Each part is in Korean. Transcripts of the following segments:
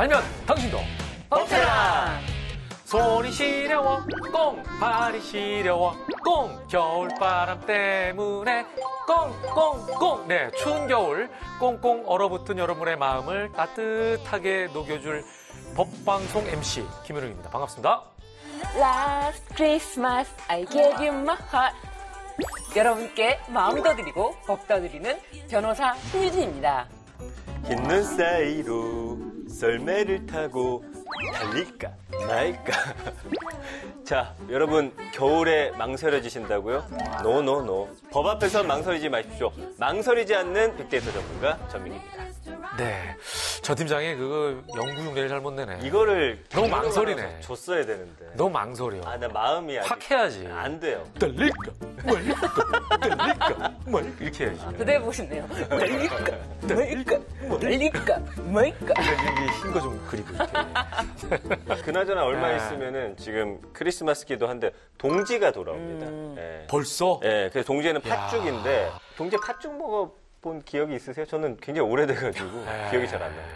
아니면 당신도 벅차라. 손이 시려워 꽁 발이 시려워 꽁 겨울바람 때문에 꽁꽁꽁 네 추운 겨울 꽁꽁 얼어붙은 여러분의 마음을 따뜻하게 녹여줄 법방송 MC 김현웅입니다. 반갑습니다. Last Christmas I gave you my heart. 여러분께 마음도 드리고 법도 드리는 변호사 신유진입니다. 흰 눈 사이로 썰매를 타고 달릴까 말까. 자, 여러분 겨울에 망설여지신다고요? 노노노. 법 앞에서 망설이지 마십시오. 망설이지 않는 빅데이터 전문가 전민기입니다. 네, 저 팀장이 그 연구 흉내를 잘못 내네. 이거를 너무 망설이네. 줬어야 되는데. 너무 망설여. 나 마음이 확 해야지. 안 돼요. 달릴까 말까 달릴까 말까 이렇게 해야지. 그대 보시네요. 말릴까 말까 말릴까 말까. 이게 흰 거 좀 그리고 이렇게. 그나저나 얼마 있으면은 지금 크리스마스기도 한데 동지가 돌아옵니다. 예. 벌써? 예, 그래서 동지에는 팥죽인데 동지 팥죽 먹어본 기억이 있으세요? 저는 굉장히 오래돼가지고 기억이 잘 안 나요.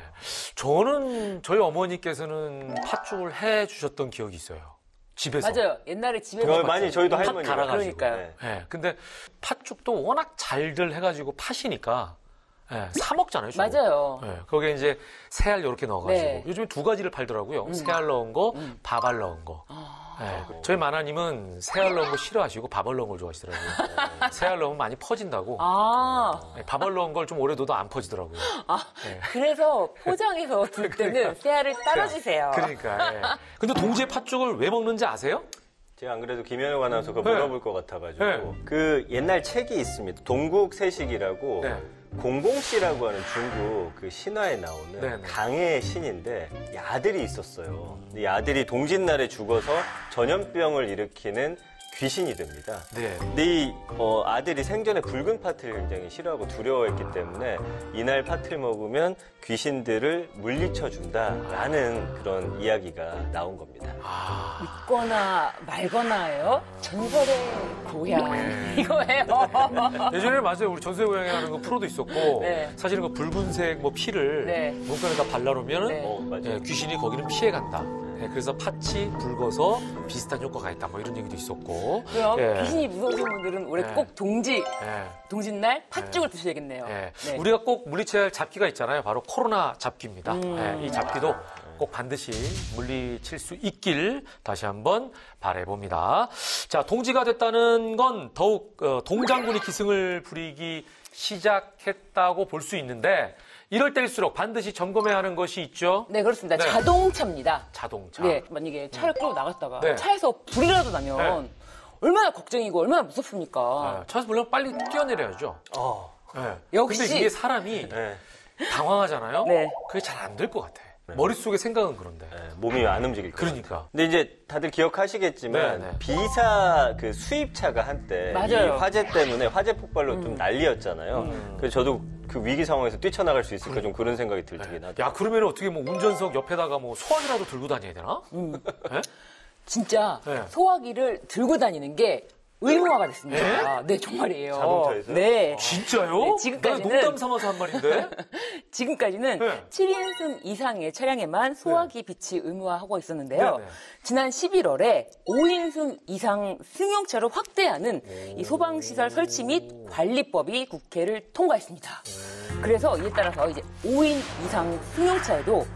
저는 저희 어머니께서는 팥죽을 해주셨던 기억이 있어요. 집에서. 맞아요. 옛날에 집에서 많이 저희도 팥 할머니가. 갈아가지고. 그러니까요. 네. 근데 팥죽도 워낙 잘들 해가지고 팥이니까 네, 사 먹잖아요. 주로. 맞아요. 네, 거기에 이제 새알 이렇게 넣어가지고 네. 요즘에 두 가지를 팔더라고요. 새알 넣은 거, 밥알 넣은 거. 네. 저희 마나님은 새알 넣은 거 싫어하시고 밥알 넣은 걸 좋아하시더라고요. 새알 넣으면 많이 퍼진다고. 네, 밥알 넣은 걸 좀 오래 둬도 안 퍼지더라고요. 네. 그래서 포장해서 둘 때는 새알을 따로 주세요. 그러니까. 네. 근데 동지의 팥죽을 왜 먹는지 아세요? 제가 안 그래도 김현욱 아나운서가 물어볼 것 같아가지고 네. 그 옛날 책이 있습니다. 동국세식이라고 네. 공공씨라고 하는 중국 그 신화에 나오는 네, 네. 강의 신인데 이 아들이 있었어요. 이 아들이 동짓날에 죽어서 전염병을 일으키는 귀신이 됩니다. 네. 근데 이 아들이 생전에 붉은 팥을 굉장히 싫어하고 두려워했기 때문에 이날 팥을 먹으면 귀신들을 물리쳐준다라는 그런 이야기가 나온 겁니다. 믿거나 말거나예요. 전설의 고향 네. 이거예요. 예전에 맞아요. 우리 전세 고양이라는 거 프로도 있었고 네. 사실은 그 붉은색 뭐 피를 네. 문간에다 발라놓으면 네. 맞아요. 귀신이 거기는 피해간다. 그래서 팥이 붉어서 비슷한 효과가 있다. 뭐 이런 얘기도 있었고. 그럼 예. 귀신이 무서우신 분들은 올해 네. 꼭 예. 동짓날 팥죽을 드셔야겠네요. 예. 네. 우리가 꼭 물리쳐야 할 잡기가 있잖아요. 바로 코로나 잡기입니다. 이 잡기도 꼭 반드시 물리칠 수 있길 다시 한번 바라봅니다. 자, 동지가 됐다는 건 더욱 동장군이 기승을 부리기 시작했다고 볼 수 있는데 이럴 때일수록 반드시 점검해야 하는 것이 있죠. 네, 그렇습니다. 네. 자동차입니다. 자동차. 네, 만약에 차를 끌고 나갔다가 네. 차에서 불이라도 나면 네. 얼마나 걱정이고 얼마나 무섭습니까? 차에서 물론 빨리 뛰어내려야죠. 네. 역시. 근데 이게 사람이 네. 당황하잖아요. 네. 그게 잘 안 될 것 같아. 머릿속에 생각은 그런데. 네, 몸이 안 움직일 거예요. 그러니까. 근데 이제 다들 기억하시겠지만 네, 네. 비사 그 수입차가 한때 이 맞아요. 화재 때문에 화재 폭발로 좀 난리였잖아요. 그래서 저도 그 위기 상황에서 뛰쳐나갈 수 있을까 좀 그런 생각이 들긴 하죠. 야, 그러면 어떻게 뭐 운전석 옆에다가 뭐 소화기라도 들고 다녀야 되나? 네? 진짜 네. 소화기를 들고 다니는 게 의무화가 됐습니다. 네, 정말이에요. 자동차에서요? 네. 진짜요? 네, 지금까지는- 나 농담 삼아서 한 말인데. 지금까지는 네. 7인승 이상의 차량에만 소화기 비치 의무화하고 있었는데요. 네, 네. 지난 11월에 5인승 이상 승용차로 확대하는 이 소방시설 설치 및 관리법이 국회를 통과했습니다. 그래서 이에 따라서 이제 5인 이상 승용차에도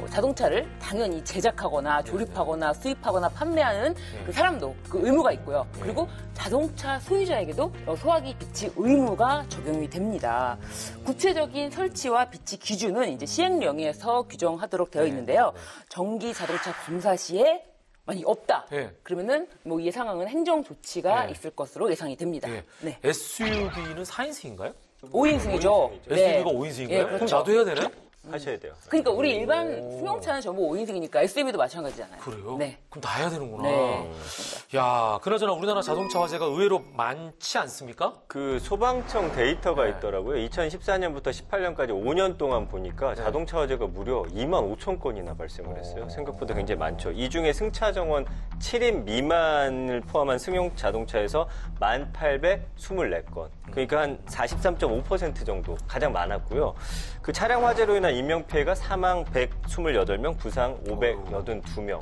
자동차를 당연히 제작하거나 조립하거나 수입하거나 판매하는 그 사람도 그 의무가 있고요. 그리고 자동차 소유자에게도 소화기 비치 의무가 적용이 됩니다. 구체적인 설치와 비치 기준은 이제 시행령에서 규정하도록 되어 있는데요. 전기 자동차 검사 시에 만약 없다. 네. 그러면은 뭐 이 상황은 행정 조치가 네. 있을 것으로 예상이 됩니다. 네. 네. SUV는 4인승인가요? 5인승이죠. SUV가 5인승인가요? 예, 그럼 그렇죠. 나도 해야 되네? 하셔야 돼요. 그러니까 우리 일반 승용차는 전부 5인승이니까 SUV도 마찬가지잖아요. 그래요? 네. 그럼 다 해야 되는구나. 네. 야, 그나저나 우리나라 자동차 화재가 의외로 많지 않습니까? 그 소방청 데이터가 있더라고요. 2014년부터 18년까지 5년 동안 보니까 자동차 화재가 무려 2만 5천 건이나 발생을 했어요. 생각보다 굉장히 많죠. 이 중에 승차 정원 7인 미만을 포함한 승용 자동차에서 1,824건. 그러니까 한 43.5% 정도 가장 많았고요. 그 차량 화재로 인한 인명피해가 사망 128명, 부상 582명.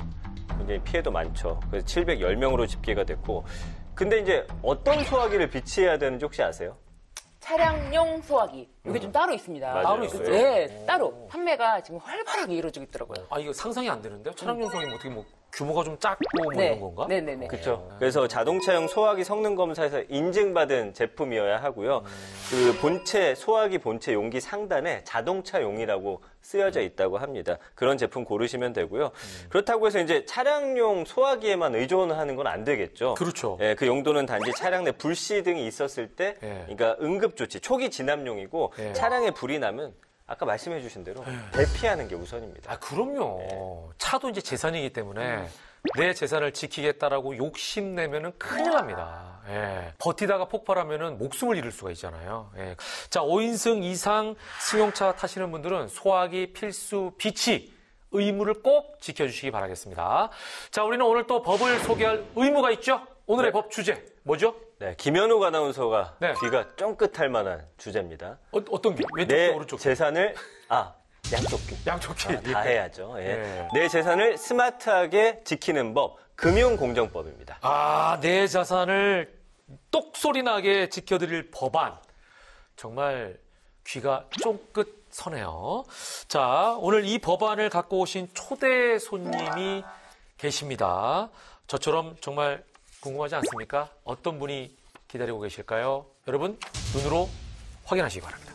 굉장히 피해도 많죠. 그래서 710명으로 집계가 됐고. 근데 이제 어떤 소화기를 비치해야 되는지 혹시 아세요? 차량용 소화기. 이게 좀 따로 있습니다. 맞아요. 따로 있어요? 네, 따로. 판매가 지금 활발하게 이루어지고 있더라고요. 아, 이거 상상이 안 되는데요? 차량용 소화기 뭐 어떻게 뭐 규모가 좀 작고 뭐 네. 이런 건가? 네네네. 그렇죠. 그래서 자동차용 소화기 성능 검사에서 인증받은 제품이어야 하고요. 그 본체 소화기 본체 용기 상단에 자동차용이라고 쓰여져 있다고 합니다. 그런 제품 고르시면 되고요. 그렇다고 해서 이제 차량용 소화기에만 의존하는 건 안 되겠죠. 그렇죠. 예, 그 용도는 단지 차량 내 불씨 등이 있었을 때, 예. 그러니까 응급 조치, 초기 진압용이고 예. 차량에 불이 나면 아까 말씀해 주신 대로 대피하는 게 우선입니다. 아, 그럼요. 차도 이제 재산이기 때문에 내 재산을 지키겠다라고 욕심내면은 큰일 납니다. 예. 버티다가 폭발하면은 목숨을 잃을 수가 있잖아요. 예. 자, 5인승 이상 승용차 타시는 분들은 소화기 필수 비치 의무를 꼭 지켜주시기 바라겠습니다. 자, 우리는 오늘 또 법을 소개할 의무가 있죠? 오늘의 법 주제 뭐죠? 네, 김현욱 아나운서가 네. 귀가 쫑긋할 만한 주제입니다. 어떤 게? 왼쪽 내 귀, 오른쪽 귀? 재산을 양쪽 귀. 양쪽 귀. 다 해야죠. 예. 예. 내 재산을 스마트하게 지키는 법, 금융공정법입니다. 아, 내 자산을 똑소리 나게 지켜드릴 법안. 정말 귀가 쫑긋 서네요. 자, 오늘 이 법안을 갖고 오신 초대 손님이 계십니다. 저처럼 정말 궁금하지 않습니까? 어떤 분이 기다리고 계실까요? 여러분, 눈으로 확인하시기 바랍니다.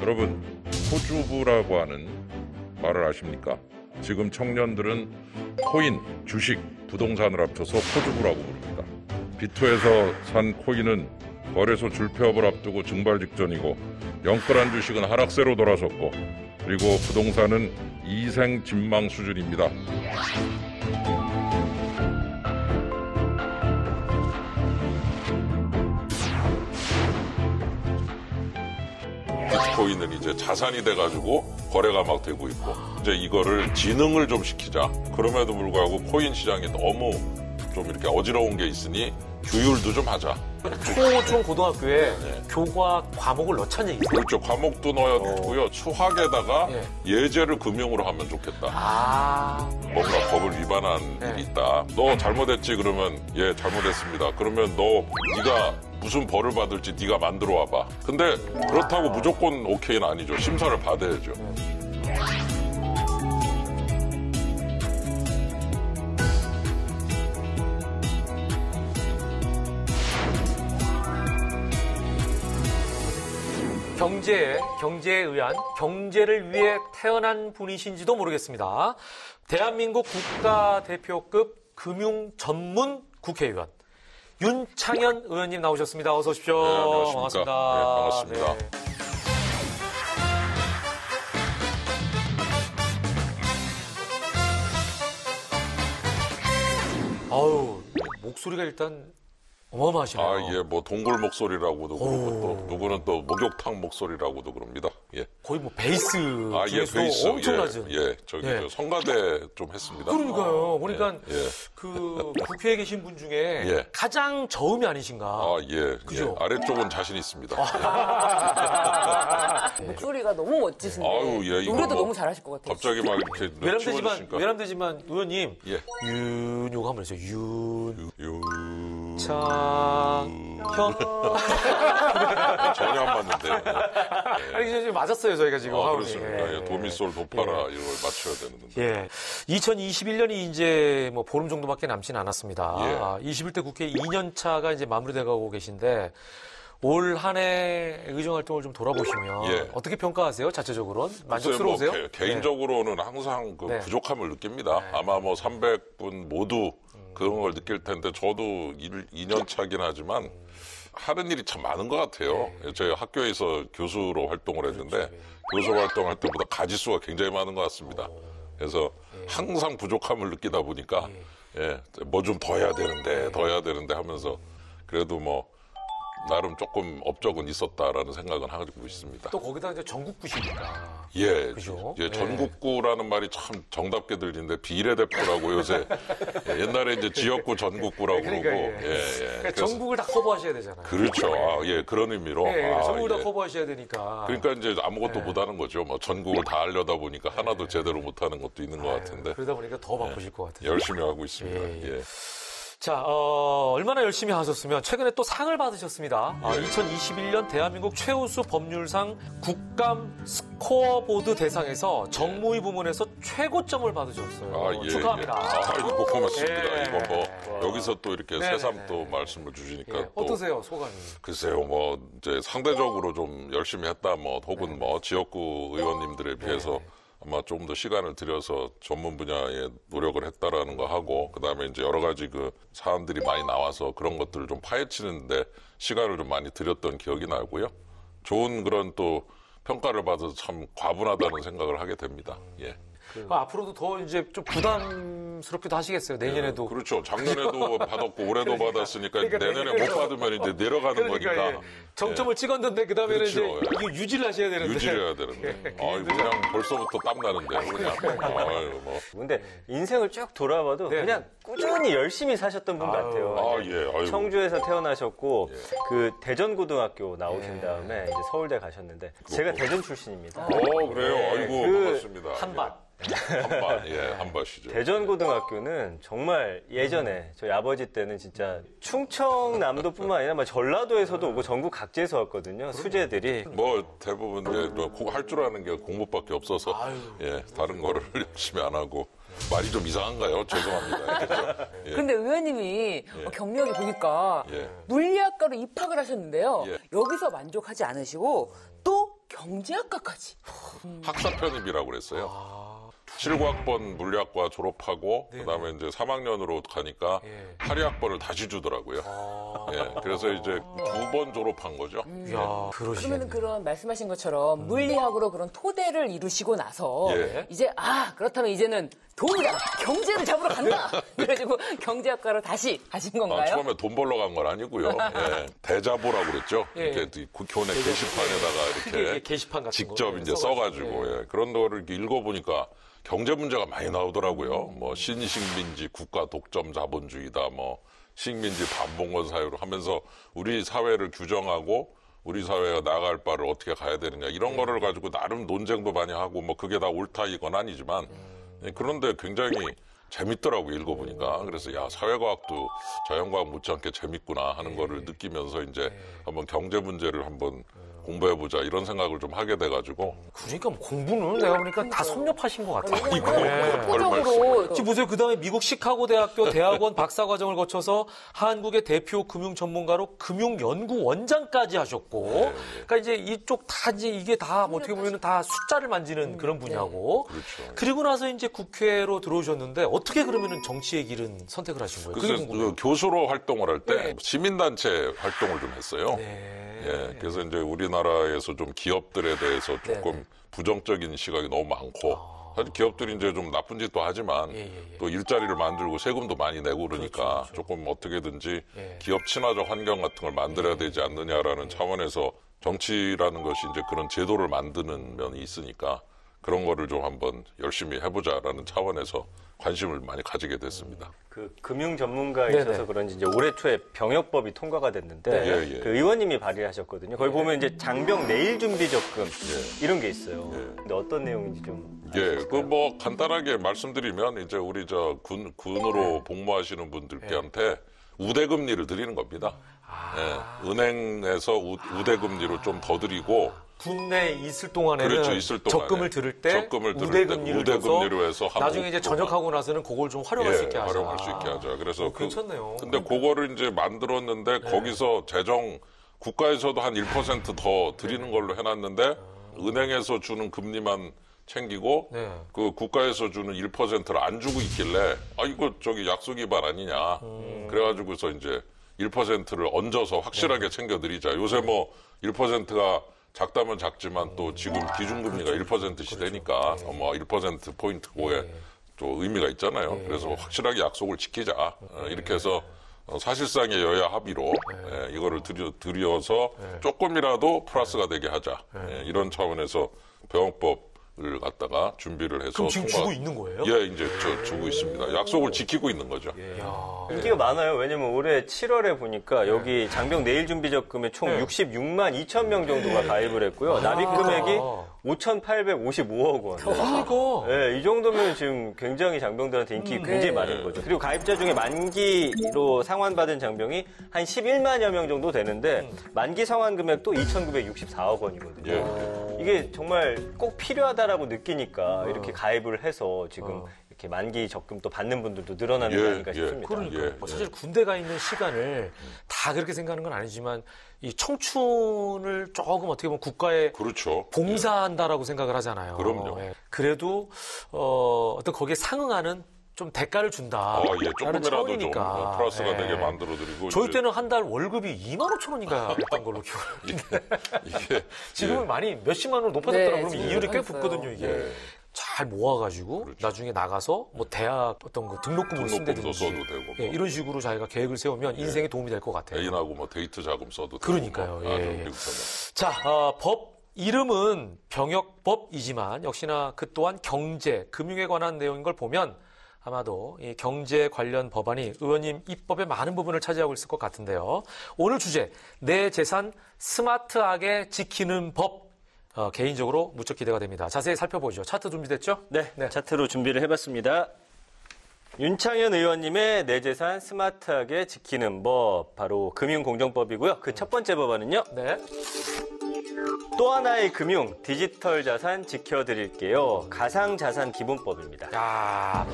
여러분, 포주부라고 하는 말을 아십니까? 지금 청년들은 코인, 주식, 부동산을 합쳐서 포주부라고 부릅니다. 비투에서 산 코인은 거래소 줄폐업을 앞두고 증발 직전이고, 영끌한 주식은 하락세로 돌아섰고, 그리고 부동산은 이생진망 수준입니다. 비트코인은 이제 자산이 돼가지고 거래가 막 되고 있고, 이제 이거를 진흥을 좀 시키자. 그럼에도 불구하고 코인 시장이 너무 좀 이렇게 어지러운 게 있으니 규율도 좀 하자. 초, 중, 고등학교에 교과 과목을 넣자는 얘기죠. 그렇죠. 과목도 넣어야 되고요. 수학에다가 예. 예제를 금융으로 하면 좋겠다. 아, 뭔가 법을 위반한 네. 일이 있다. 너 잘못했지? 그러면 예, 잘못했습니다. 그러면 네가 무슨 벌을 받을지 네가 만들어 와봐. 근데 그렇다고 무조건 오케이는 아니죠. 심사를 받아야죠. 경제에 의한 경제를 위해 태어난 분이신지도 모르겠습니다. 대한민국 국가대표급 금융 전문 국회의원 윤창현 의원님 나오셨습니다. 어서 오십시오. 네, 안녕하십니까. 반갑습니다. 네, 반갑습니다. 네. 목소리가 일단 어마어마하시네요. 아, 예, 뭐 동굴 목소리라고도 그러고 또 누구는 또 목욕탕 목소리라고도 그럽니다. 예. 거의 뭐 베이스 아, 예, 중에서도 베이스. 엄청 낮은. 예, 저기 예. 저 성가대 좀 했습니다. 그러니까요. 그러니까 예, 예. 그 국회에 계신 분 중에 예. 가장 저음이 아니신가. 아, 예. 그죠? 예. 아래쪽은 자신 있습니다. 목소리가 너무 멋지신데 아유, 예, 이거 노래도 뭐 너무 잘하실 것 같아요. 갑자기 막 이렇게 치워주시니까. 외람되지만 의원님 예. 윤 요거 한번 해주세요. 윤 창현. 전혀 안 맞는데. 예. 아니 이제 맞았어요 저희가 지금. 아, 하울이. 그렇습니까? 예, 도미솔 도파라 이걸 맞춰야 되는데. 예. 2021년이 이제 뭐 보름 정도밖에 남진 않았습니다. 예. 21대 국회 2년 차가 이제 마무리돼 가고 계신데 올 한 해 의정 활동을 좀 돌아보시면 예. 어떻게 평가하세요? 자체적으로는 글쎄요, 만족스러우세요? 뭐 개인적으로는 항상 그 네. 부족함을 느낍니다. 아마 뭐 300분 모두 그런 걸 느낄 텐데 저도 2년 차긴 하지만 하는 일이 참 많은 것 같아요. 저희 학교에서 교수로 활동을 했는데 교수 활동할 때보다 가지수가 굉장히 많은 것 같습니다. 그래서 항상 부족함을 느끼다 보니까 뭐 좀 더 해야 되는데 하면서 그래도 뭐 나름 조금 업적은 있었다라는 생각은 하고 있습니다. 또 거기다 이제 전국구시니까. 예, 그죠? 예, 전국구라는 말이 참 정답게 들리는데 비례대표라고 요새 옛날에 이제 지역구 전국구라고 그러니까, 그러고 예. 그러니까 그래서 전국을 다 커버하셔야 되잖아요. 그렇죠. 아, 예, 그런 의미로. 예, 아, 전국을 다 예. 커버하셔야 되니까. 그러니까 이제 아무것도 못하는 거죠. 뭐 전국을 다 알려다 보니까 하나도 제대로 못하는 것도 있는 것 같은데 그러다 보니까 더 바쁘실 것 같아요. 열심히 하고 있습니다. 예. 예. 자, 얼마나 열심히 하셨으면 최근에 또 상을 받으셨습니다. 2021년 대한민국 최우수 법률상 국감 스코어보드 대상에서 정무위 부문에서 최고점을 받으셨어요. 아, 예, 축하합니다. 예. 아이고, 고맙습니다. 예. 이거 뭐, 여기서 또 이렇게 네네네. 새삼 또 말씀을 주시니까. 예, 또 어떠세요, 소감이? 글쎄요, 뭐, 이제 상대적으로 좀 열심히 했다, 뭐, 혹은 뭐, 지역구 의원님들에 비해서 아마 좀 더 시간을 들여서 전문 분야에 노력을 했다라는 거 하고, 그 다음에 이제 여러 가지 그 사안들이 많이 나와서 그런 것들을 좀 파헤치는데 시간을 좀 많이 들였던 기억이 나고요. 좋은 그런 또 평가를 받아서 참 과분하다는 생각을 하게 됩니다. 예. 앞으로도 더 이제 좀 부담스럽기도 하시겠어요, 내년에도. 그렇죠. 작년에도 받았고 올해도 받았으니까 그러니까 내년에 내년에도. 못 받으면 이제 내려가는 거니까. 예. 정점을 찍었는데 그다음에는 그렇죠, 이제 예. 이거 유지를 하셔야 되는데. 유지를 해야 되는데. 아유, 그냥 벌써부터 땀 나는데, 그냥. 아유, 뭐. 근데 인생을 쭉 돌아봐도 네. 그냥 꾸준히 열심히 사셨던 분 같아요. 아, 이제 예, 아유. 청주에서 태어나셨고 그 대전고등학교 나오신 다음에 이제 서울대 가셨는데 제가 대전 출신입니다. 그래요? 아이고, 반갑습니다. 한밭. 한밭, 예, 한밭이죠. 대전고등학교는 정말 예전에 저희 아버지 때는 진짜 충청남도뿐만 아니라 막 전라도에서도 오고 전국 각지에서 왔거든요. 수재들이. 뭐, 대부분 이제 할 줄 아는 게 공부밖에 없어서, 예, 다른 거를 열심히 안 하고. 말이 좀 이상한가요? 죄송합니다. 그렇죠? 예. 근데 의원님이 경력이 보니까 예. 물리학과로 입학을 하셨는데요. 예. 여기서 만족하지 않으시고 또 경제학과까지. 학사 편입이라고 그랬어요. 7학번 물리학과 졸업하고 그다음에 이제 3학년으로 가니까 예. 8학번을 다시 주더라고요. 예, 그래서 이제 2번 졸업한 거죠. 이야, 그러시네. 그러면은 그런 말씀하신 것처럼 물리학으로 그런 토대를 이루시고 나서 예. 이제 그렇다면 이제는 돈이다 경제를 잡으러 간다 그래가지고 경제학과로 다시 가신 건가요? 처음에 돈 벌러 간 건 아니고요. 예, 대자보라고 그랬죠. 예. 이렇게 교내 게시판에다가 크게 이렇게 게시판 같은 직접 거 이제 써가지고 예, 그런 거를 이렇게 읽어보니까 경제 문제가 많이 나오더라고요. 뭐 신식민지 국가 독점 자본주의다, 뭐 식민지 반봉건 사회로 하면서 우리 사회를 규정하고 우리 사회가 나아갈 바를 어떻게 가야 되느냐 이런 거를 가지고 나름 논쟁도 많이 하고 뭐 그게 다 옳다 이건 아니지만 예, 그런데 굉장히 재밌더라고 읽어보니까. 그래서 야, 사회과학도 자연과학 못지않게 재밌구나 하는 거를 느끼면서 이제 한번 경제 문제를 한번 공부해보자 이런 생각을 좀 하게 돼가지고. 그러니까 뭐 공부는 내가 보니까 다 섭렵하신 것 같아요. 학부적으로 지금 보세요. 그 다음에 미국 시카고 대학교 대학원 박사과정을 거쳐서 한국의 대표 금융 전문가로 금융연구원장까지 하셨고, 그러니까 이제 이쪽 다 이제 이게 다 어떻게 보면 다 숫자를 만지는 그런 분야고, 그렇죠. 그리고 나서 이제 국회로 들어오셨는데 어떻게 그러면은 정치의 길은 선택을 하신 거예요? 그게 그래서 궁금해요. 그 교수로 활동을 할 때 시민단체 활동을 좀 했어요. 네. 예, 그래서 이제 우리나라에서 좀 기업들에 대해서 조금 부정적인 시각이 너무 많고 사실 기업들이 이제 좀 나쁜 짓도 하지만 또 일자리를 만들고 세금도 많이 내고 그러니까 그렇죠. 조금 어떻게든지 예. 기업 친화적 환경 같은 걸 만들어야 되지 않느냐라는 차원에서 정치라는 것이 이제 그런 제도를 만드는 면이 있으니까 그런 거를 좀 한번 열심히 해보자라는 차원에서 관심을 많이 가지게 됐습니다. 그 금융 전문가이셔서 네네. 그런지 이제 올해 초에 병역법이 통과가 됐는데 네. 예. 그 의원님이 발의하셨거든요. 거기 보면 이제 장병 내일 준비 적금 이런 게 있어요. 근데 어떤 내용인지 좀 예, 그 뭐 간단하게 말씀드리면 이제 우리 저 군으로 복무하시는 분들께한테 우대금리를 드리는 겁니다. 예, 은행에서 우대금리로 좀 더 드리고 군내에 있을 동안에는 그렇죠, 있을 동안에. 적금을 들을 때 적금을 들을 우대금리를 때 우대금리로 줘서 해서 한 나중에 이제 5%가. 전역하고 나서는 그걸 좀 활용할 수 있게 하자. 활용할 수 있게 하자. 그래서 괜찮네요. 근데 그거를 이제 만들었는데 거기서 국가에서도 한 1% 더 드리는 걸로 해놨는데 은행에서 주는 금리만 챙기고 네. 그 국가에서 주는 1%를 안 주고 있길래 이거 저기 약속 위반 아니냐. 그래가지고서 이제 1%를 얹어서 확실하게 챙겨드리자. 요새 뭐 1%가 작다면 작지만 또 지금 기준금리가 1%시대니까 뭐 1% 포인트 그거에 또 의미가 있잖아요. 그래서 확실하게 약속을 지키자. 이렇게 해서 사실상의 여야 합의로 이거를 들여서 조금이라도 플러스가 되게 하자. 이런 차원에서 병역법을 갖다가 준비를 해서 그럼 지금 주고 있는 거예요? 예, 이제 주고 있습니다. 약속을 지키고 있는 거죠. 인기가 많아요. 왜냐면 올해 7월에 보니까 여기 장병 내일 준비 적금에 총 66만 2천 명 정도가 가입을 했고요. 납입 금액이 5,855억 원. 그러니까. 네, 이 정도면 지금 굉장히 장병들한테 인기 굉장히 많은 거죠. 그리고 가입자 중에 만기로 상환받은 장병이 한 11만여 명 정도 되는데 만기 상환 금액도 2,964억 원이거든요. 이게 정말 꼭 필요하다라고 느끼니까 이렇게 가입을 해서 지금 이렇게 만기 적금 또 받는 분들도 늘어나는 게 아닌가 싶습니다. 그러니까 사실 군대가 있는 시간을 다 그렇게 생각하는 건 아니지만 이 청춘을 조금 어떻게 보면 국가에 그렇죠. 봉사한다라고 생각을 하잖아요. 그럼요. 그래도 어떤 거기에 상응하는 좀 대가를 준다. 예, 조금이라도 차원이니까. 좀 플러스가 되게 만들어드리고. 저희 때는 한 달 월급이 2만 5천 원인가 했던 걸로 기억을 이게 지금은 많이 몇십만 원으로 높아졌더라고요. 네, 그러면 지금 이율이 꽤 높아졌어요. 붙거든요, 이게. 잘 모아가지고 나중에 나가서 뭐 대학 어떤 그 등록금을 등록금도 쓴다든지 써도 되고 뭐. 이런 식으로 자기가 계획을 세우면 인생에 도움이 될 것 같아요. 애인하고 뭐 데이트 자금 써도 되고. 그러니까요. 뭐. 예. 자, 법 이름은 병역법이지만 역시나 그 또한 경제, 금융에 관한 내용인 걸 보면 아마도 이 경제 관련 법안이 의원님 입법의 많은 부분을 차지하고 있을 것 같은데요. 오늘 주제, 내 재산 스마트하게 지키는 법. 개인적으로 무척 기대가 됩니다. 자세히 살펴보죠. 차트 준비됐죠? 네, 차트로 준비를 해봤습니다. 윤창현 의원님의 내 재산 스마트하게 지키는 법, 바로 금융공정법이고요. 그 첫 번째 법안은요. 네. 또 하나의 금융, 디지털 자산 지켜드릴게요. 가상자산 기본법입니다. 야,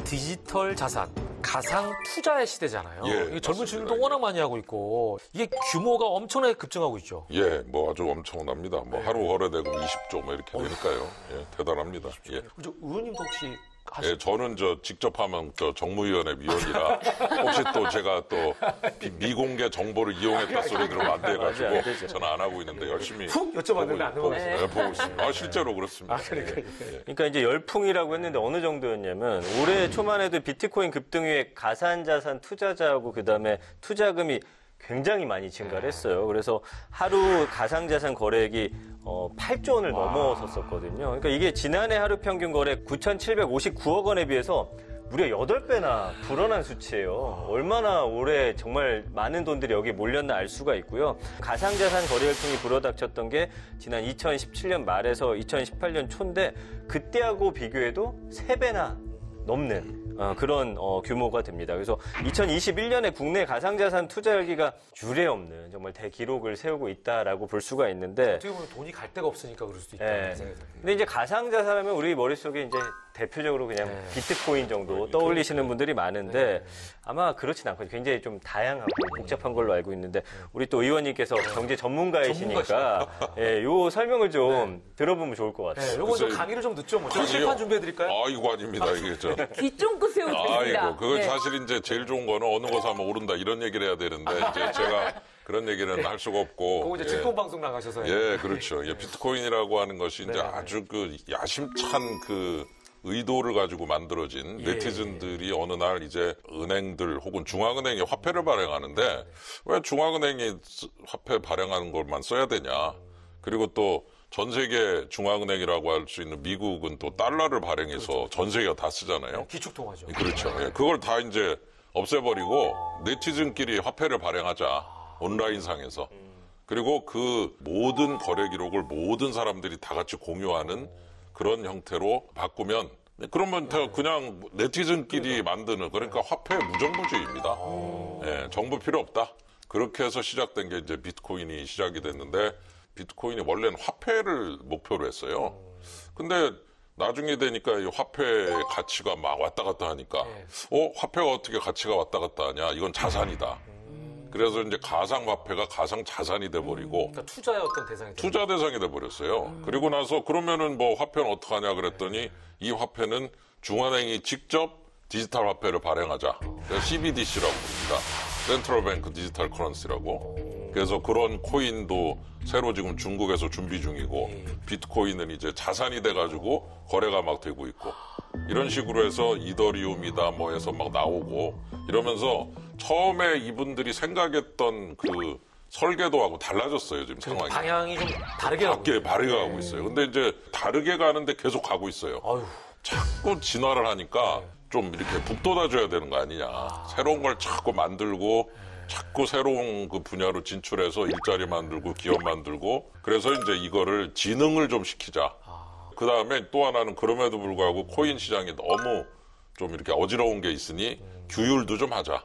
디지털 자산, 가상 투자의 시대잖아요. 예, 이게 젊은 맞습니다. 층들도 워낙 많이 하고 있고 이게 규모가 엄청나게 급증하고 있죠. 예, 뭐 아주 엄청납니다. 뭐 하루 거래되고 20조 뭐 이렇게 되니까요. 예, 대단합니다. 예. 저 의원님도 혹시 예, 저는 직접 하면 정무위원회 위원이라 혹시 또 제가 또 미공개 정보를 이용했다 소리 들으면 안 돼가지고 안 되죠. 저는 안 하고 있는데 열심히 훅 여쭤봤는데 안 보고 해보셨어요? 보고 있습니다. 실제로 그렇습니다. 그러니까 이제 열풍이라고 했는데 어느 정도였냐면 올해 초만 해도 비트코인 급등 후에 가상자산 투자자하고 그다음에 투자금이 굉장히 많이 증가를 했어요. 그래서 하루 가상자산 거래액이 8조 원을 넘어섰었거든요. 그러니까 이게 지난해 하루 평균 거래 9,759억 원에 비해서 무려 8배나 불어난 수치예요. 얼마나 올해 정말 많은 돈들이 여기에 몰렸나 알 수가 있고요. 가상자산 거래 열풍이 불어닥쳤던 게 지난 2017년 말에서 2018년 초인데 그때하고 비교해도 3배나 넘는 그런 규모가 됩니다. 그래서 2021년에 국내 가상자산 투자 열기가 유례없는 정말 대기록을 세우고 있다라고 볼 수가 있는데 어떻게 보면 돈이 갈 데가 없으니까 그럴 수도 있다. 예. 근데 이제 가상자산 하면 우리 머릿속에 이제 대표적으로 그냥 비트코인 정도 떠올리시는 분들이 많은데 아마 그렇진 않거든요. 굉장히 좀 다양하고 복잡한 걸로 알고 있는데 우리 또 의원님께서 경제 전문가이시니까 예, 요 설명을 좀 들어보면 좋을 것 같아요. 네, 요거 좀 강의를 좀 듣죠. 뭐 실판 준비해드릴까요? 이거 아닙니다. 이게 귀 쫑긋 세우겠습니다. 아이고, 그거 사실 이제 제일 좋은 거는 어느 거 사면 오른다 이런 얘기를 해야 되는데 이제 제가 그런 얘기는 할 수가 없고. 그거 이제 증권방송 나가셔서. 예, 그렇죠. 예, 비트코인이라고 하는 것이 이제 아주 그 야심찬 그 의도를 가지고 만들어진 네티즌들이 어느 날 이제 은행들 혹은 중앙은행이 화폐를 발행하는데 왜 중앙은행이 화폐 발행하는 것만 써야 되냐. 그리고 또 전 세계 중앙은행이라고 할 수 있는 미국은 또 달러를 발행해서 전 세계가 다 쓰잖아요. 기축통화죠. 그렇죠. 예, 그걸 다 이제 없애버리고 네티즌끼리 화폐를 발행하자. 온라인상에서. 그리고 그 모든 거래 기록을 모든 사람들이 다 같이 공유하는 그런 형태로 바꾸면 그러면 그냥 네티즌끼리 만드는 그러니까 화폐 무정부주의입니다. 예, 정부 필요 없다. 그렇게 해서 시작된 게 이제 비트코인이 시작이 됐는데 비트코인이 원래는 화폐를 목표로 했어요. 근데 나중에 되니까 이 화폐의 가치가 막 왔다 갔다 하니까 화폐가 어떻게 가치가 왔다 갔다 하냐. 이건 자산이다. 그래서 이제 가상화폐가 가상자산이 돼버리고 그러니까 투자의 어떤 대상이 투자 대상이 돼버렸어요. 그리고 나서 그러면은 뭐 화폐는 어떡하냐 그랬더니 이 화폐는 중앙은행이 직접 디지털 화폐를 발행하자. CBDC라고 부릅니다. 센트럴 뱅크 디지털 커런시라고. 그래서 그런 코인도 새로 지금 중국에서 준비 중이고 비트코인은 이제 자산이 돼가지고 거래가 막 되고 있고 이런 식으로 해서 이더리움이다 뭐 해서 막 나오고 이러면서 처음에 이분들이 생각했던 그 설계도하고 달라졌어요, 지금 상황이. 방향이 좀 다르게 가고 있어요. 근데 이제 다르게 가는데 계속 가고 있어요. 아유. 자꾸 진화를 하니까 좀 이렇게 북돋아줘야 되는 거 아니냐. 새로운 걸 자꾸 만들고 자꾸 새로운 그 분야로 진출해서 일자리 만들고 기업 만들고 그래서 이제 이거를 지능을 좀 시키자. 그 다음에 또 하나는 그럼에도 불구하고 코인 시장이 너무 좀 이렇게 어지러운 게 있으니 규율도 좀 하자.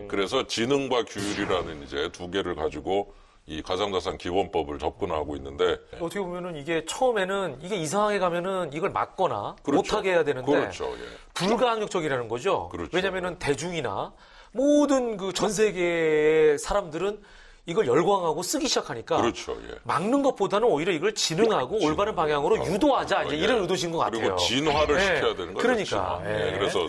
그래서 지능과 규율이라는 이제 두 개를 가지고 이 가상자산 기본법을 접근하고 있는데 어떻게 보면은 이게 처음에는 이게 이상하게 가면은 이걸 막거나 그렇죠. 못하게 해야 되는데 그렇죠. 예. 불가항력적이라는 거죠. 그렇죠. 왜냐면은 대중이나 모든 그 전 세계의 사람들은 이걸 열광하고 쓰기 시작하니까 그렇죠. 예. 막는 것보다는 오히려 이걸 진흥하고 올바른 방향으로 유도하자 이제 이런 의도신 것 같아요. 그리고 진화를 시켜야 되는 거죠. 그러니까. 진화. 그래서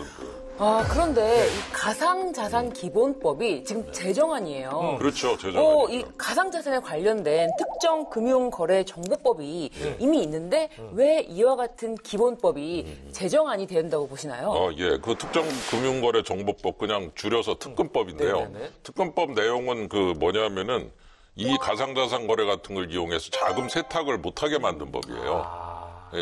그런데 이 가상자산 기본법이 지금 제정안이에요. 그렇죠. 제정안이죠. 이 가상자산에 관련된 특정 금융거래정보법이 이미 있는데 왜 이와 같은 기본법이 제정안이 된다고 보시나요? 예. 그 특정금융거래정보법 그냥 줄여서 특금법인데요. 네네네. 특금법 내용은 그 뭐냐면은 이 가상자산 거래 같은 걸 이용해서 자금 세탁을 못하게 만든 법이에요.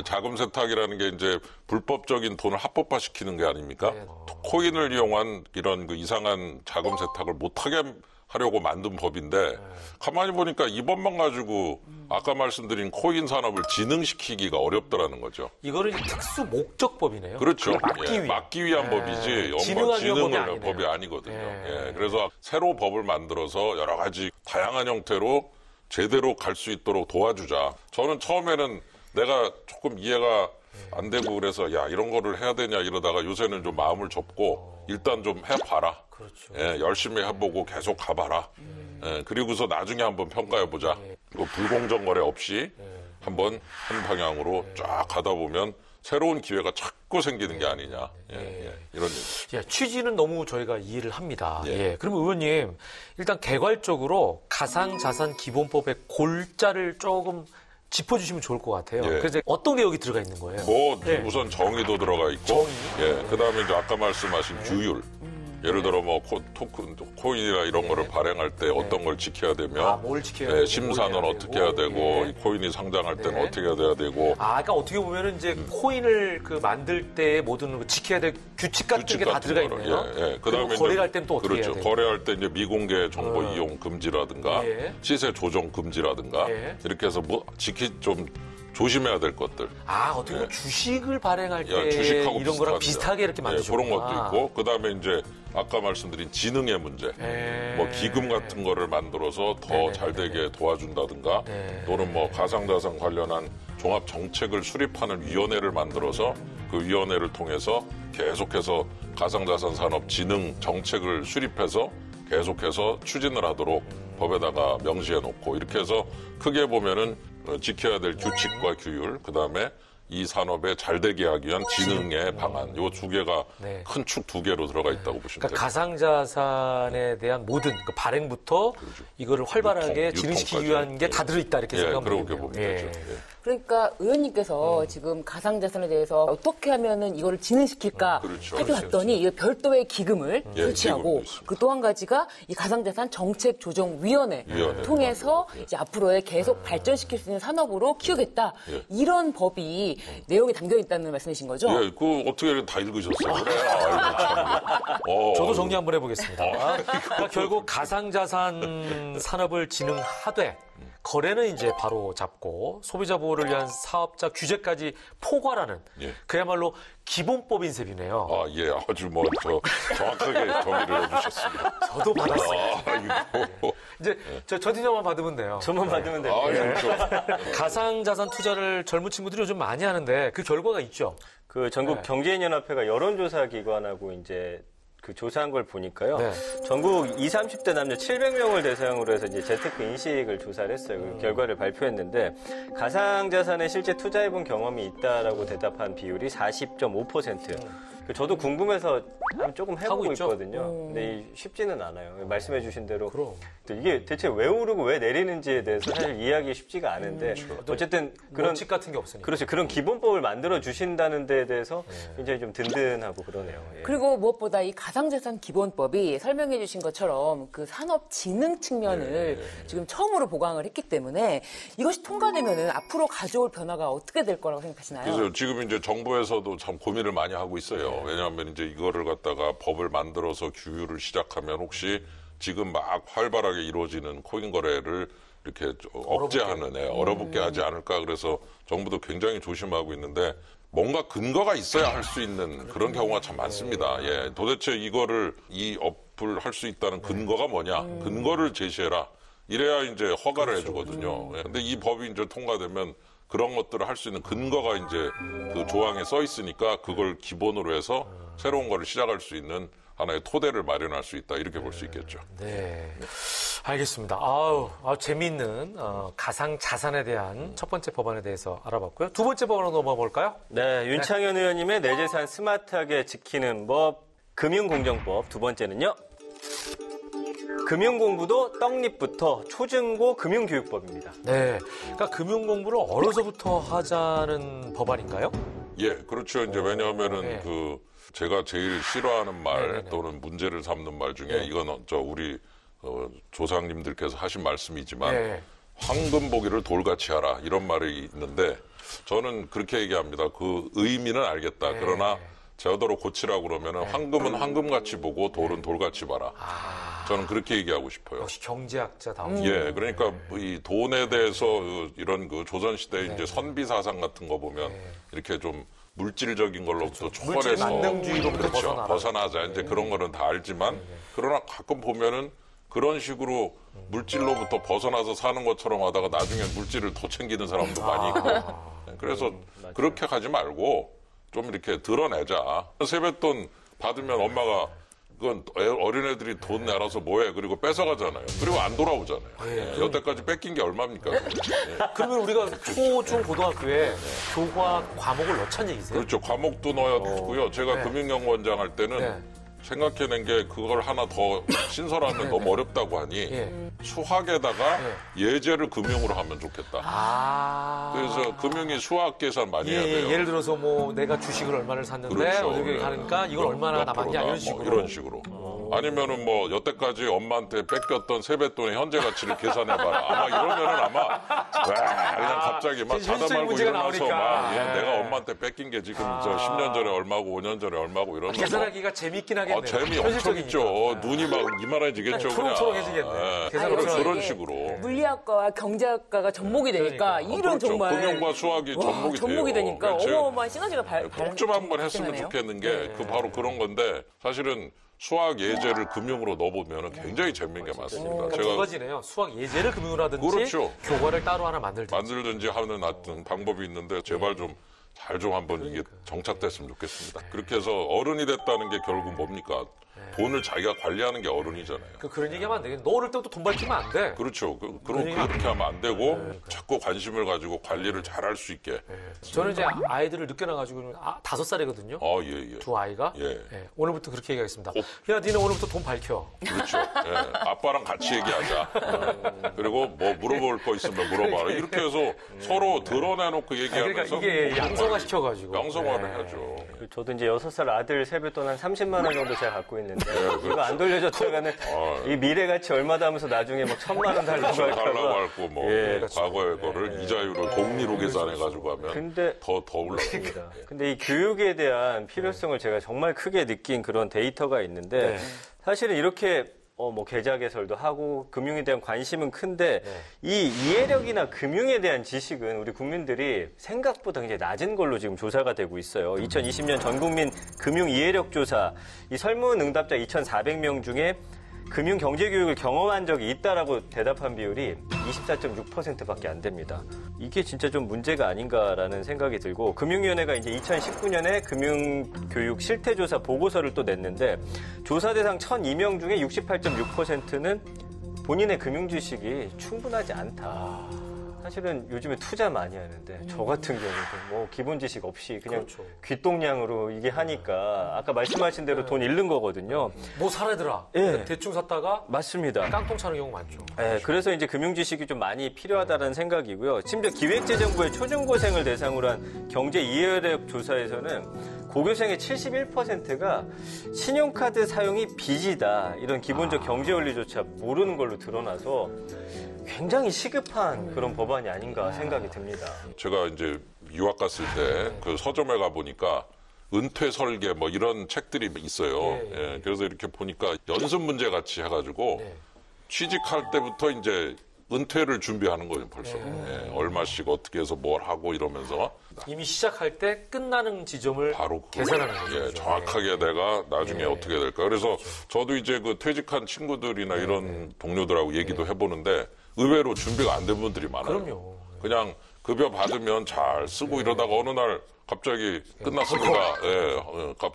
자금 세탁이라는 게 이제 불법적인 돈을 합법화시키는 게 아닙니까? 네. 코인을 이용한 이런 그 이상한 자금 세탁을 못하게 하려고 만든 법인데 가만히 보니까 이 법만 가지고 아까 말씀드린 코인 산업을 진흥시키기가 어렵더라는 거죠. 이거를 특수 목적법이네요. 그렇죠. 그걸 막기 위한 법이지 진흥하기 위한 진흥을 법이 아니거든요. 그래서 새로 법을 만들어서 여러 가지 다양한 형태로 제대로 갈 수 있도록 도와주자. 저는 처음에는 내가 조금 이해가 안 되고 그래서 야 이런 거를 해야 되냐 이러다가 요새는 좀 마음을 접고 일단 좀 해봐라. 그렇죠. 열심히 해보고 계속 가봐라. 그리고서 나중에 한번 평가해보자. 그리고 불공정 거래 없이 한번 한 방향으로 쫙 가다 보면 새로운 기회가 자꾸 생기는 게 아니냐. 이런 얘기. 취지는 너무 저희가 이해를 합니다. 그럼 의원님 일단 개괄적으로 가상자산 기본법의 골자를 조금 짚어주시면 좋을 것 같아요. 그래서 어떤 내용이 들어가 있는 거예요? 우선 정의도 들어가 있고, 그다음에 이제 아까 말씀하신 규율. 예를 들어 뭐 코인이나 이런 거를 발행할 때 어떤 걸 지켜야 되며, 뭘 지켜야 되고, 심사는 어떻게 해야 되고, 이 코인이 상장할 때는 어떻게 해야 되고. 그러니까 어떻게 보면은 이제 코인을 그 만들 때 모든 지켜야 될 규칙 같은 게 다 들어가 있네요. 그다음에 거래할 때는 또 어떻게 해야 되고. 거래할 때 이제 미공개 정보 이용 금지라든가, 시세 조정 금지라든가, 이렇게 해서 뭐 좀 조심해야 될 것들. 어떻게 보면 주식을 발행할 때 주식하고 이런 거랑 비슷하게 이렇게 만드셨구나. 그런 것도 있고, 그다음에 이제 아까 말씀드린 지능의 문제, 뭐 기금 같은 거를 만들어서 더 잘 되게 도와준다든가, 또는 뭐 가상자산 관련한 종합 정책을 수립하는 위원회를 만들어서 그 위원회를 통해서 계속해서 가상자산 산업 진흥 정책을 수립해서 계속해서 추진을 하도록 법에다가 명시해 놓고 이렇게 해서 크게 보면은 지켜야 될 규칙과 규율, 그다음에 이 산업에 잘 되게 하기 위한 지능의 방안, 요 두 개가 네. 큰 축 두 개로 들어가 있다고 보시면 그러니까 됩니다. 가상자산에 대한 모든 그 발행부터 이거를 활발하게 진행시키기 위한 게 다 들어있다 이렇게 생각하면 그렇게 되겠네요. 보면 되죠. 예. 그러니까 의원님께서 지금 가상자산에 대해서 어떻게 하면은 이거를 진행시킬까 그렇죠. 살펴봤더니 이거 별도의 기금을 예, 설치하고 기금도 있습니다. 그 또 한 가지가 이 가상자산 정책조정위원회 통해서 이제 앞으로의 계속 발전시킬 수 있는 산업으로 키우겠다. 예. 이런 법이 내용이 담겨 있다는 말씀이신 거죠? 예, 그 어떻게 다 읽으셨어요? 그래? 아이고, 참. 저도 정리 한번 해보겠습니다. 그러니까 결국 가상자산 산업을 진흥하되 거래는 이제 바로 잡고 소비자 보호를 위한 사업자 규제까지 포괄하는 예. 그야말로 기본법인 셈이네요. 아, 예, 아주 정확하게 정의를 해주셨습니다. 저도 받았어요. 아이고. 이제 저 디저만 받으면 돼요. 저만 받으면 됩니다. 아이고, 가상자산 투자를 젊은 친구들이 요즘 많이 하는데 그 결과가 있죠. 그 전국 경제인연합회가 여론조사 기관하고 이제 그 조사한 걸 보니까요. 네. 전국 20, 30대 남녀 700명을 대상으로 해서 이제 재테크 인식을 조사를 했어요. 그 결과를 발표했는데 가상자산에 실제 투자해본 경험이 있다라고 대답한 비율이 40.5%. 저도 궁금해서 조금 하고 해보고 있죠? 있거든요. 근데 쉽지는 않아요. 말씀해주신 대로 그럼. 이게 대체 왜 오르고 왜 내리는지에 대해서 사실 이해하기 쉽지가 않은데 어쨌든 그런 원칙 같은 게 없으니까. 그렇죠. 그런 기본법을 만들어 주신다는 데에 대해서 굉장히 좀 든든하고 그러네요. 예. 그리고 무엇보다 이 가상자산 기본법이 설명해 주신 것처럼 그 산업 진흥 측면을 지금 처음으로 보강을 했기 때문에 이것이 통과되면은 앞으로 가져올 변화가 어떻게 될 거라고 생각하시나요? 그래서 지금 이제 정부에서도 참 고민을 많이 하고 있어요. 왜냐하면 이제 이거를 갖다가 법을 만들어서 규율을 시작하면 혹시 지금 막 활발하게 이루어지는 코인 거래를 이렇게 억제하는, 얼어붙게 하지 않을까. 그래서 정부도 굉장히 조심하고 있는데 뭔가 근거가 있어야 할 수 있는 그런 경우가 참 많습니다. 예, 도대체 이 업을 할 수 있다는 근거가 뭐냐? 근거를 제시해라. 이래야 이제 허가를 해주거든요. 예, 근데 이 법이 이제 통과되면 그런 것들을 할 수 있는 근거가 이제 그 조항에 써 있으니까 그걸 기본으로 해서 새로운 거를 시작할 수 있는 하나의 토대를 마련할 수 있다. 이렇게 볼 수 있겠죠. 네. 알겠습니다. 재미있는 가상 자산에 대한 첫 번째 법안에 대해서 알아봤고요. 두 번째 법안으로 넘어가 볼까요? 네, 윤창현 의원님의 내 재산 스마트하게 지키는 법, 금융공정법. 두 번째는요. 금융공부도 떡잎부터 초중고 금융교육법입니다. 네. 그러니까 금융 공부를 어려서부터 하자는 법안인가요? 예, 그렇죠. 이제 왜냐하면은 네. 제가 제일 싫어하는 말 네네네. 또는 문제를 삼는 말 중에 네. 이건 우리 조상님들께서 하신 말씀이지만 네. 황금보기를 돌같이 하라 이런 말이 있는데 저는 그렇게 얘기합니다. 그 의미는 알겠다. 네. 그러나 제어도로 고치라고 그러면은 황금은 황금같이 보고 돌은 돌같이 봐라. 저는 그렇게 얘기하고 싶어요. 역시 경제학자다운. 예, 그러니까 이 돈에 대해서 이런 그 조선시대 이제 선비사상 같은 거 보면 이렇게 좀 물질적인 걸로부터 물질 초월해서 만능주의로부터 그렇죠. 벗어나자. 이제 그런 거는 다 알지만 그러나 가끔 보면은 그런 식으로 물질로부터 벗어나서 사는 것처럼 하다가 나중에 물질을 더 챙기는 사람도 많이 있고. 그래서 그렇게 하지 말고 좀 이렇게 드러내자. 세뱃돈 받으면 엄마가 그건 어린애들이 돈 내라서 뭐해. 그리고 뺏어가잖아요. 그리고 안 돌아오잖아요. 예, 여태까지 뺏긴 게 얼마입니까? 예. 그러면 우리가 초, 중, 고등학교에 교과 과목을 넣자는 얘기세요? 그렇죠. 과목도 넣어야 되고요. 제가 네. 금융연구원장 할 때는 네. 생각해낸 게 그걸 하나 더 신설하면 너무 어렵다고 하니 예. 수학에다가 예제를 금융으로 하면 좋겠다. 그래서 금융이 수학 계산 많이 해야 돼요. 예를 들어서 뭐 내가 주식을 얼마를 샀는데 그렇죠. 어떻게 네. 하니까 이걸 얼마나 몇 남았냐 프로다, 이런 식으로. 이런 식으로. 아니면은 뭐 여태까지 엄마한테 뺏겼던 세뱃돈의 현재 가치를 계산해봐라. 아마 이러면은 와, 그냥 갑자기 막 자다 현실적인 말고 문제가 일어나서 나오니까. 막 네. 내가 엄마한테 뺏긴 게 지금 저 10년 전에 얼마고 5년 전에 얼마고 이런 거. 계산하기가 재밌긴 하겠네요. 재미 엄청 있죠. 눈이 막 이만해지겠죠. 그냥. 초롱초롱해지겠네. 아니, 그런 이게 식으로. 물리학과와 경제학과가 접목이 되니까 그러니까. 이런 그렇죠. 정말 금융과 수학이 접목이 돼요. 되니까 그렇지. 어마어마한 시너지가 꼭 좀 한번 했으면 좋겠는 게 바로 그런 건데 사실은 수학 예제를 금융으로 넣어보면 굉장히 재밌는 게 많습니다. 그러니까 두 가지네요. 수학 예제를 금융으로 하든지 그렇죠. 교과를 따로 하나 만들든지. 만들든지 하는 방법이 있는데 제발 좀 잘 좀 한번 이게 정착됐으면 좋겠습니다. 그렇게 해서 어른이 됐다는 게 결국 뭡니까? 돈을 자기가 관리하는 게 어른이잖아요. 그런 얘기하면 안 되겠네. 너 어릴 때부터 돈 밝히면 안 돼. 그렇죠. 그렇게 하면 안 되고 자꾸 관심을 가지고 관리를 잘할 수 있게. 저는 이제 아이들을 늦게 낳아가지고 5살이거든요. 예. 두 아이가. 예. 오늘부터 그렇게 얘기하겠습니다. 야, 니네 오늘부터 돈 밝혀. 그렇죠. 예. 아빠랑 같이 얘기하자. 그리고 뭐 물어볼 거 있으면 물어봐라. 이렇게 해서 서로 드러내놓고 얘기하면서. 그러니까 이게 양성화 시켜가지고. 양성화를 해야죠. 저도 이제 6살 아들 세뱃돈 한 30만 원 정도 제가 갖고 있는데 이거 안 돌려줬다가는 이 미래 가치 얼마다 하면서 나중에 막 1,000만 원 달라고 달라고 할까봐. 할고 뭐 과거의 거를 이자율을 복리로 계산해가지고 하면 근데 더 올라갑니다. 근데 이 교육에 대한 필요성을 제가 정말 크게 느낀 그런 데이터가 있는데 사실은 이렇게 뭐 계좌 개설도 하고 금융에 대한 관심은 큰데 이 이해력이나 금융에 대한 지식은 우리 국민들이 생각보다 굉장히 낮은 걸로 지금 조사가 되고 있어요. 2020년 전국민 금융 이해력 조사 이 설문 응답자 2,400명 중에 금융 경제 교육을 경험한 적이 있다라고 대답한 비율이 24.6%밖에 안 됩니다. 이게 진짜 좀 문제가 아닌가라는 생각이 들고 금융위원회가 이제 2019년에 금융교육 실태조사 보고서를 또 냈는데 조사 대상 1,002명 중에 68.6%는 본인의 금융 지식이 충분하지 않다. 사실은 요즘에 투자 많이 하는데 저 같은 경우도 뭐 기본 지식 없이 그냥 그렇죠. 귓동량으로 이게 하니까 아까 말씀하신 대로 돈 잃는 거거든요. 뭐 사래더라. 예. 대충 샀다가 맞습니다. 깡통 차는 경우 많죠. 네, 그래서 이제 금융 지식이 좀 많이 필요하다는 생각이고요. 심지어 기획재정부의 초중고생을 대상으로 한 경제 이해력 조사에서는 고교생의 71%가 신용카드 사용이 빚이다. 이런 기본적 경제 원리조차 모르는 걸로 드러나서 굉장히 시급한 그런 법안이 아닌가 생각이 듭니다. 제가 이제 유학 갔을 때 그 서점에 가 보니까 은퇴 설계 뭐 이런 책들이 있어요. 예, 그래서 이렇게 보니까 연습 문제 같이 해가지고 취직할 때부터 이제 은퇴를 준비하는 거예요, 벌써. 예, 얼마씩 어떻게 해서 뭘 하고 이러면서. 이미 시작할 때 끝나는 지점을 바로 계산하는 거죠. 예, 정확하게 내가 나중에 어떻게 될까. 그래서 저도 이제 그 퇴직한 친구들이나 이런 동료들하고 얘기도 해보는데 의외로 준비가 안 된 분들이 많아요. 그럼요. 그냥 급여 받으면 잘 쓰고 이러다가 어느 날 갑자기 끝났습니다.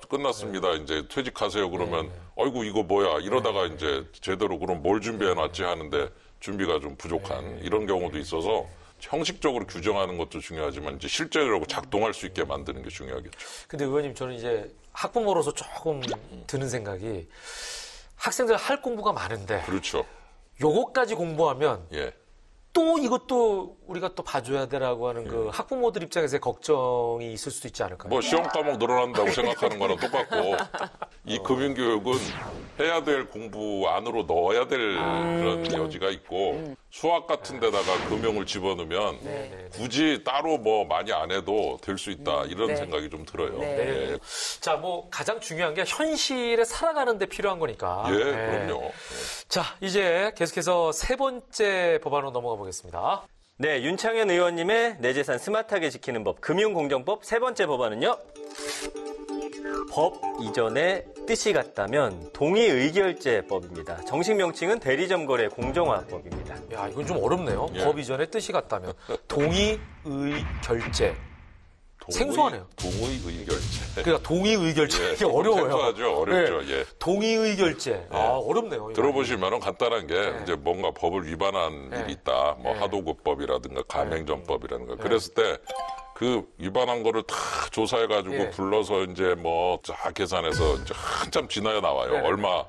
끝났습니다. 이제 퇴직하세요. 그러면 어이구 이거 뭐야 이러다가 이제 제대로 그럼 뭘 준비해놨지 하는데 준비가 좀 부족한 이런 경우도 있어서 형식적으로 규정하는 것도 중요하지만 이제 실제로 작동할 수 있게 만드는 게 중요하겠죠. 근데 의원님 저는 이제 학부모로서 조금 드는 생각이 학생들 할 공부가 많은데 그렇죠. 요거까지 공부하면 예. 또 이것도 우리가 또 봐줘야 되라고 하는 그 학부모들 입장에서의 걱정이 있을 수도 있지 않을까요? 뭐 시험 과목 늘어난다고 생각하는 거랑 똑같고 이 금융교육은 해야 될 공부 안으로 넣어야 될 그런 여지가 있고 수학 같은 데다가 금융을 집어넣으면 굳이 따로 뭐 많이 안 해도 될 수 있다 이런 생각이 좀 들어요. 네. 예. 자, 뭐 가장 중요한 게 현실에 살아가는 데 필요한 거니까. 예, 그럼요. 자, 이제 계속해서 세 번째 법안으로 넘어가 보겠습니다. 네, 윤창현 의원님의 내 재산 스마트하게 지키는 법, 금융공정법 세 번째 법안은요. 법 이전에 뜻이 같다면 동의의결제법입니다. 정식 명칭은 대리점거래 공정화법입니다. 야, 이건 좀 어렵네요. 예. 법 이전에 뜻이 같다면. 동의의결제. 생소하네요. 동의의결제. 그러니까 동의의결제. 예, 이게 어려워요. 생소하죠. 어렵죠. 예. 동의의결제. 어렵네요. 들어보시면 간단한 게 이제 뭔가 법을 위반한 일이 있다. 뭐 하도급법이라든가 가맹점법이라든가 그랬을 때 그 위반한 거를 다 조사해가지고 불러서 이제 뭐 쫙 계산해서 이제 한참 지나야 나와요. 얼마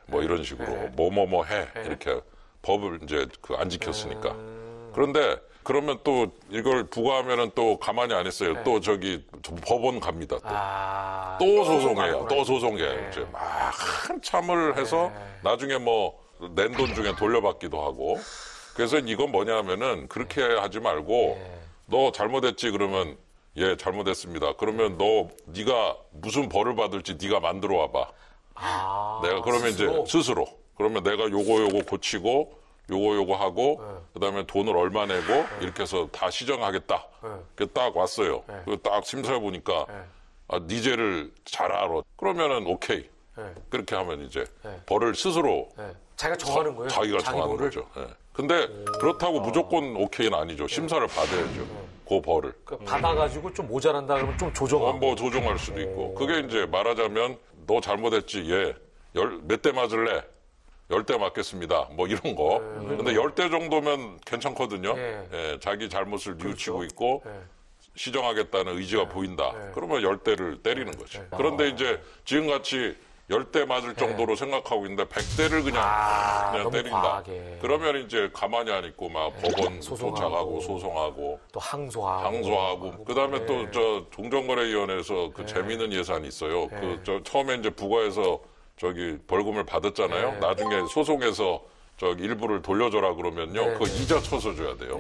뭐 이런 식으로 뭐뭐뭐 해 이렇게 법을 이제 그 안 지켰으니까. 그런데 그러면 또 이걸 부과하면은 또 가만히 안 있어요. 또 저기 법원 갑니다. 또 소송해요. 또 소송해요. 이제 막 한참을 해서 나중에 뭐 낸 돈 중에 돌려받기도 하고. 그래서 이건 뭐냐면은 그렇게 하지 말고 너 잘못했지 그러면 예 잘못했습니다. 그러면 네가 무슨 벌을 받을지 네가 만들어 와봐. 내가 그러면 이제 스스로 그러면 내가 요거 고치고 요거 하고 그다음에 돈을 얼마 내고 이렇게 해서 다 시정하겠다. 딱 왔어요. 딱 심사해 보니까 네 죄를 잘 알아. 그러면은 오케이. 그렇게 하면 이제 벌을 스스로 자기가 정하는 거예요? 자기가 정하는 거죠. 근데 그렇다고 무조건 오케이는 아니죠. 심사를 받아야죠. 그 벌을. 받아가지고 좀 모자란다 그러면 좀 조정하고. 뭐 조정할 수도 있고. 그게 이제 말하자면 너 잘못했지. 예. 몇 대 맞을래? 10대 맞겠습니다. 뭐 이런 거. 근데 10대 정도면 괜찮거든요. 예, 자기 잘못을 뉘우치고 있고 시정하겠다는 의지가 보인다. 그러면 10대를 때리는 거죠. 그런데 이제 지금같이 10대 맞을 정도로 생각하고 있는데 100대를 그냥 너무 때린다. 과하게. 그러면 이제 가만히 안 있고 막 법원 도착하고 소송하고 또 항소하고 그다음에 또 저 종전거래위원회에서 그 재미있는 예산이 있어요. 그 저 처음에 이제 부과해서 저기 벌금을 받았잖아요. 나중에 소송에서 저기 일부를 돌려줘라 그러면요. 그거 이자 쳐서 줘야 돼요.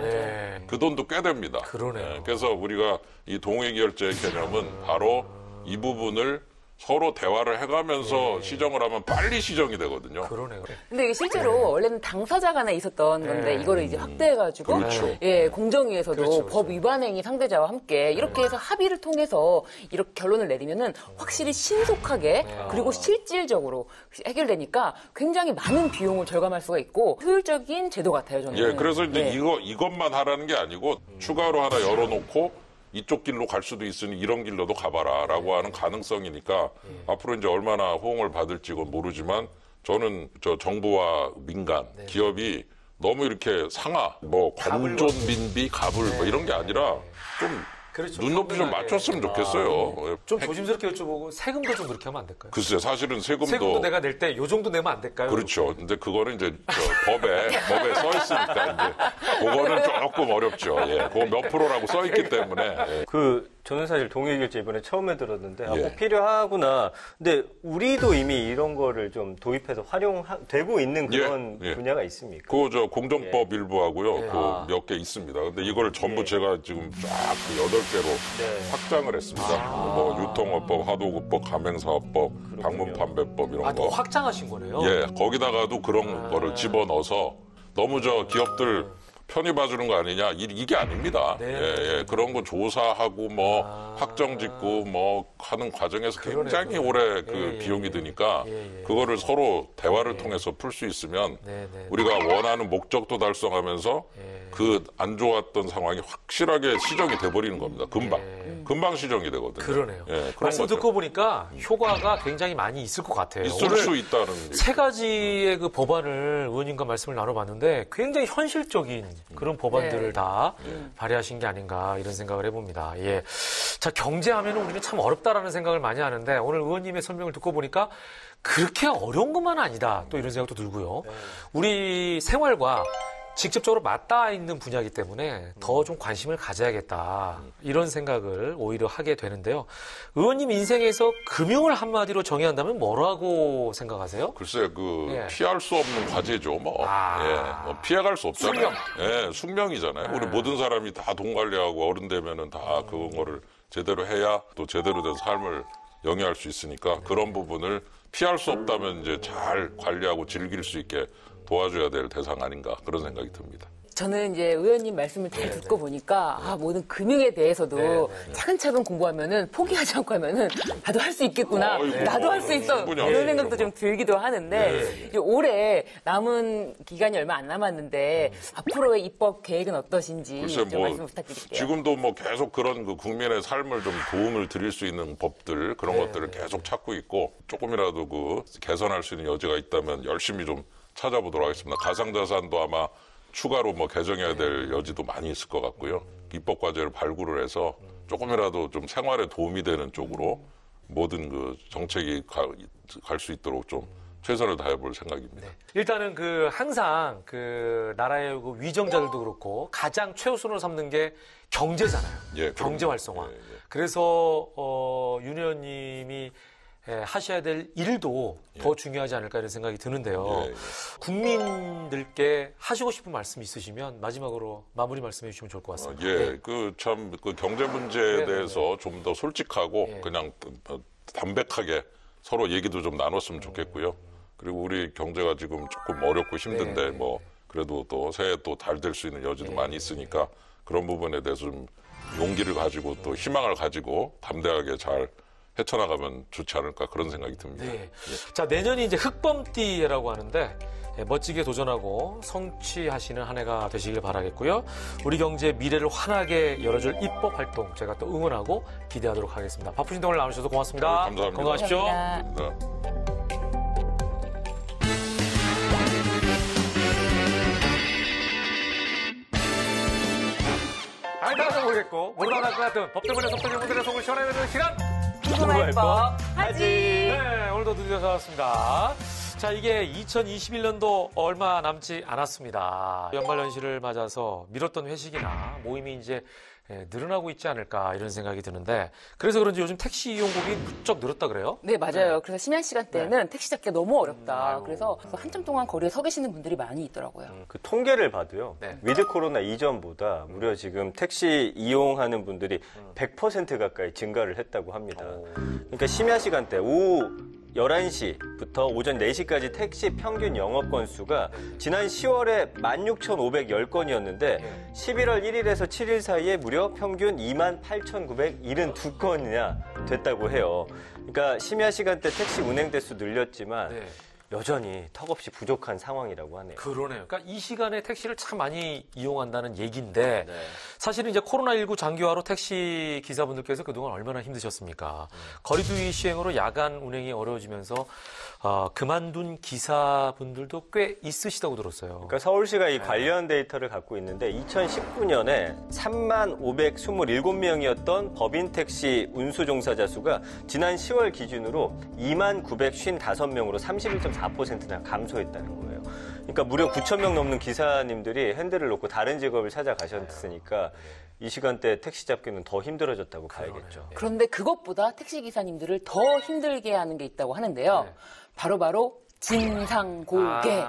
그 돈도 꽤 됩니다. 그러네요. 예, 그래서 우리가 이 동의결제 개념은 바로 이 부분을 서로 대화를 해가면서 시정을 하면 빨리 시정이 되거든요. 그러네요. 근데 이게 실제로 원래는 당사자 간에 있었던 건데 이거를 이제 확대해가지고 그렇죠. 예, 공정위에서도 그렇죠. 법 위반 행위 상대자와 함께 이렇게 해서 합의를 통해서 이렇게 결론을 내리면은 확실히 신속하게 그리고 실질적으로 해결되니까 굉장히 많은 비용을 절감할 수가 있고 효율적인 제도 같아요, 저는. 예, 그래서 이제 네. 이것만 하라는 게 아니고 추가로 하나 열어놓고 이쪽 길로 갈 수도 있으니 이런 길로도 가봐라라고 하는 가능성이니까 앞으로 이제 얼마나 호응을 받을지 는 모르지만 저는 저 정부와 민간 기업이 너무 이렇게 상하 뭐 관존 민비 갑을 뭐 이런 게 아니라 좀 그렇죠. 눈높이 좀 맞췄으면 좋겠어요. 좀 조심스럽게 여쭤보고 세금도 좀 그렇게 하면 안 될까요? 글쎄요, 사실은 세금도 내가 낼 때 요 정도 내면 안 될까요? 그렇죠. 근데 그거는 이제 저 법에 써 있으니까 이제 그거는 조금 어렵죠. 예. 그거 몇 프로라고 써 있기 때문에. 예. 저는 사실 동의결제 이번에 처음에 들었는데 예. 꼭 필요하구나. 근데 우리도 이미 이런 거를 좀 도입해서 활용되고 있는 그런 예. 분야가 있습니까? 그 저 공정법 일부하고요. 그 몇 개 있습니다. 근데 이걸 전부 제가 지금 쫙 8개로 확장을 했습니다. 뭐 유통업법, 하도급법, 가맹사업법, 방문판매법 이런 또 거. 확장하신 거네요. 예, 거기다가도 그런 거를 집어넣어서 너무 저 기업들 편히 봐주는 거 아니냐 이게 아닙니다. 예, 그런 거 조사하고 뭐 확정 짓고 뭐 하는 과정에서 굉장히 오래 그 비용이 드니까 그거를 서로 대화를 통해서 풀 수 있으면 우리가 원하는 목적도 달성하면서 그 안 좋았던 상황이 확실하게 시정이 돼버리는 겁니다. 금방 시정이 되거든요. 그러네요. 예, 그런 말씀 거죠. 듣고 보니까 효과가 굉장히 많이 있을 것 같아요. 있을 수 있다는 얘기죠. 세 가지의 그 법안을 의원님과 말씀을 나눠봤는데 굉장히 현실적인 그런 법안들을 다 발의하신 게 아닌가 이런 생각을 해봅니다. 예. 자, 경제하면 우리는 참 어렵다라는 생각을 많이 하는데 오늘 의원님의 설명을 듣고 보니까 그렇게 어려운 것만 아니다. 또 이런 생각도 들고요. 우리 생활과 직접적으로 맞닿아 있는 분야이기 때문에 더 좀 관심을 가져야겠다. 이런 생각을 오히려 하게 되는데요. 의원님 인생에서 금융을 한마디로 정의한다면 뭐라고 생각하세요? 글쎄, 피할 수 없는 과제죠, 뭐. 뭐 피해갈 수 없잖아요. 예, 숙명이잖아요. 우리 모든 사람이 다 돈 관리하고 어른 되면은 다 그거를 제대로 해야 또 제대로 된 삶을 영위할 수 있으니까 그런 부분을 피할 수 없다면 이제 잘 관리하고 즐길 수 있게 도와줘야 될 대상 아닌가 그런 생각이 듭니다. 저는 이제 의원님 말씀을 잘 듣고 보니까 모든 금융에 대해서도 차근차근 공부하면은 포기하지 않고 하면은 나도 할 수 있겠구나. 나도 할 수 있어. 이런 생각도 좀 들기도 하는데 이제 올해 남은 기간이 얼마 안 남았는데 앞으로의 입법 계획은 어떠신지 글쎄, 좀 말씀 부탁드릴게요. 지금도 뭐 계속 그런 그 국민의 삶을 좀 도움을 드릴 수 있는 법들 그런 것들을 계속 찾고 있고 조금이라도 그 개선할 수 있는 여지가 있다면 열심히 좀 찾아보도록 하겠습니다. 가상자산도 아마 추가로 뭐 개정해야 될 여지도 많이 있을 것 같고요. 입법 과제를 발굴을 해서 조금이라도 좀 생활에 도움이 되는 쪽으로 모든 그 정책이 갈 수 있도록 좀 최선을 다해볼 생각입니다. 일단은 항상 나라의 그 위정자들도 그렇고 가장 최우선으로 삼는 게 경제잖아요. 예, 경제 활성화. 예, 예. 그래서 윤 의원님이 하셔야 될 일도 더 중요하지 않을까 이런 생각이 드는데요. 국민들께 하시고 싶은 말씀 있으시면 마지막으로 마무리 말씀해 주시면 좋을 것 같습니다. 그 경제 문제에 대해서 좀 더 솔직하고 그냥 담백하게 서로 얘기도 좀 나눴으면 좋겠고요. 그리고 우리 경제가 지금 조금 어렵고 힘든데 뭐 그래도 또 새해 또 잘 될 수 있는 여지도 많이 있으니까 그런 부분에 대해서 좀 용기를 가지고 또 희망을 가지고 담대하게 잘 헤쳐나가면 좋지 않을까 그런 생각이 듭니다. 네. 자, 내년이 이제 흑범띠라고 하는데 멋지게 도전하고 성취하시는 한 해가 되시길 바라겠고요. 우리 경제의 미래를 환하게 열어줄 입법 활동 제가 또 응원하고 기대하도록 하겠습니다. 바쁘신 동안 나와주셔서 고맙습니다. 감사합니다. 건강하십시오. 감사합니다. 네. 알다가도 모르겠고 모르다 날 것 같은 법 때문에 속 썩은 분들의 속을 시원해내는 시간. 궁금할 법 하지. 네, 오늘도 드디어 찾아왔습니다. 자, 이게 2021년도 얼마 남지 않았습니다. 연말연시를 맞아서 미뤘던 회식이나 모임이 이제 늘어나고 있지 않을까 이런 생각이 드는데 그래서 그런지 요즘 택시 이용곡이 무척 늘었다 그래요? 네, 맞아요. 그래서 심야 시간대에는 택시 잡기가 너무 어렵다. 아이고. 그래서 한참 동안 거리에 서 계시는 분들이 많이 있더라고요. 그 통계를 봐도요. 네. 위드 코로나 이전보다 무려 지금 택시 이용하는 분들이 100% 가까이 증가를 했다고 합니다. 그러니까 심야 시간대 오후 11시부터 오전 4시까지 택시 평균 영업 건수가 지난 10월에 16,510건이었는데 11월 1일에서 7일 사이에 무려 평균 28,972건이나 됐다고 해요. 그러니까 심야 시간대 택시 운행 대수 늘렸지만 네. 여전히 턱없이 부족한 상황이라고 하네요. 그러네요. 그러니까 이 시간에 택시를 참 많이 이용한다는 얘기인데 네. 사실은 이제 코로나19 장기화로 택시 기사분들께서 그동안 얼마나 힘드셨습니까? 거리두기 시행으로 야간 운행이 어려워지면서 그만둔 기사분들도 꽤 있으시다고 들었어요. 그러니까 서울시가 이 관련 데이터를 갖고 있는데 2019년에 30,527명이었던 법인 택시 운수 종사자 수가 지난 10월 기준으로 29,055명으로 31.4%나 감소했다는 거예요. 그러니까 무려 9,000명 넘는 기사님들이 핸들을 놓고 다른 직업을 찾아가셨으니까 이 시간대 택시 잡기는 더 힘들어졌다고 봐야겠죠. 그런데 그것보다 택시 기사님들을 더 힘들게 하는 게 있다고 하는데요. 네. 바로 진상고개.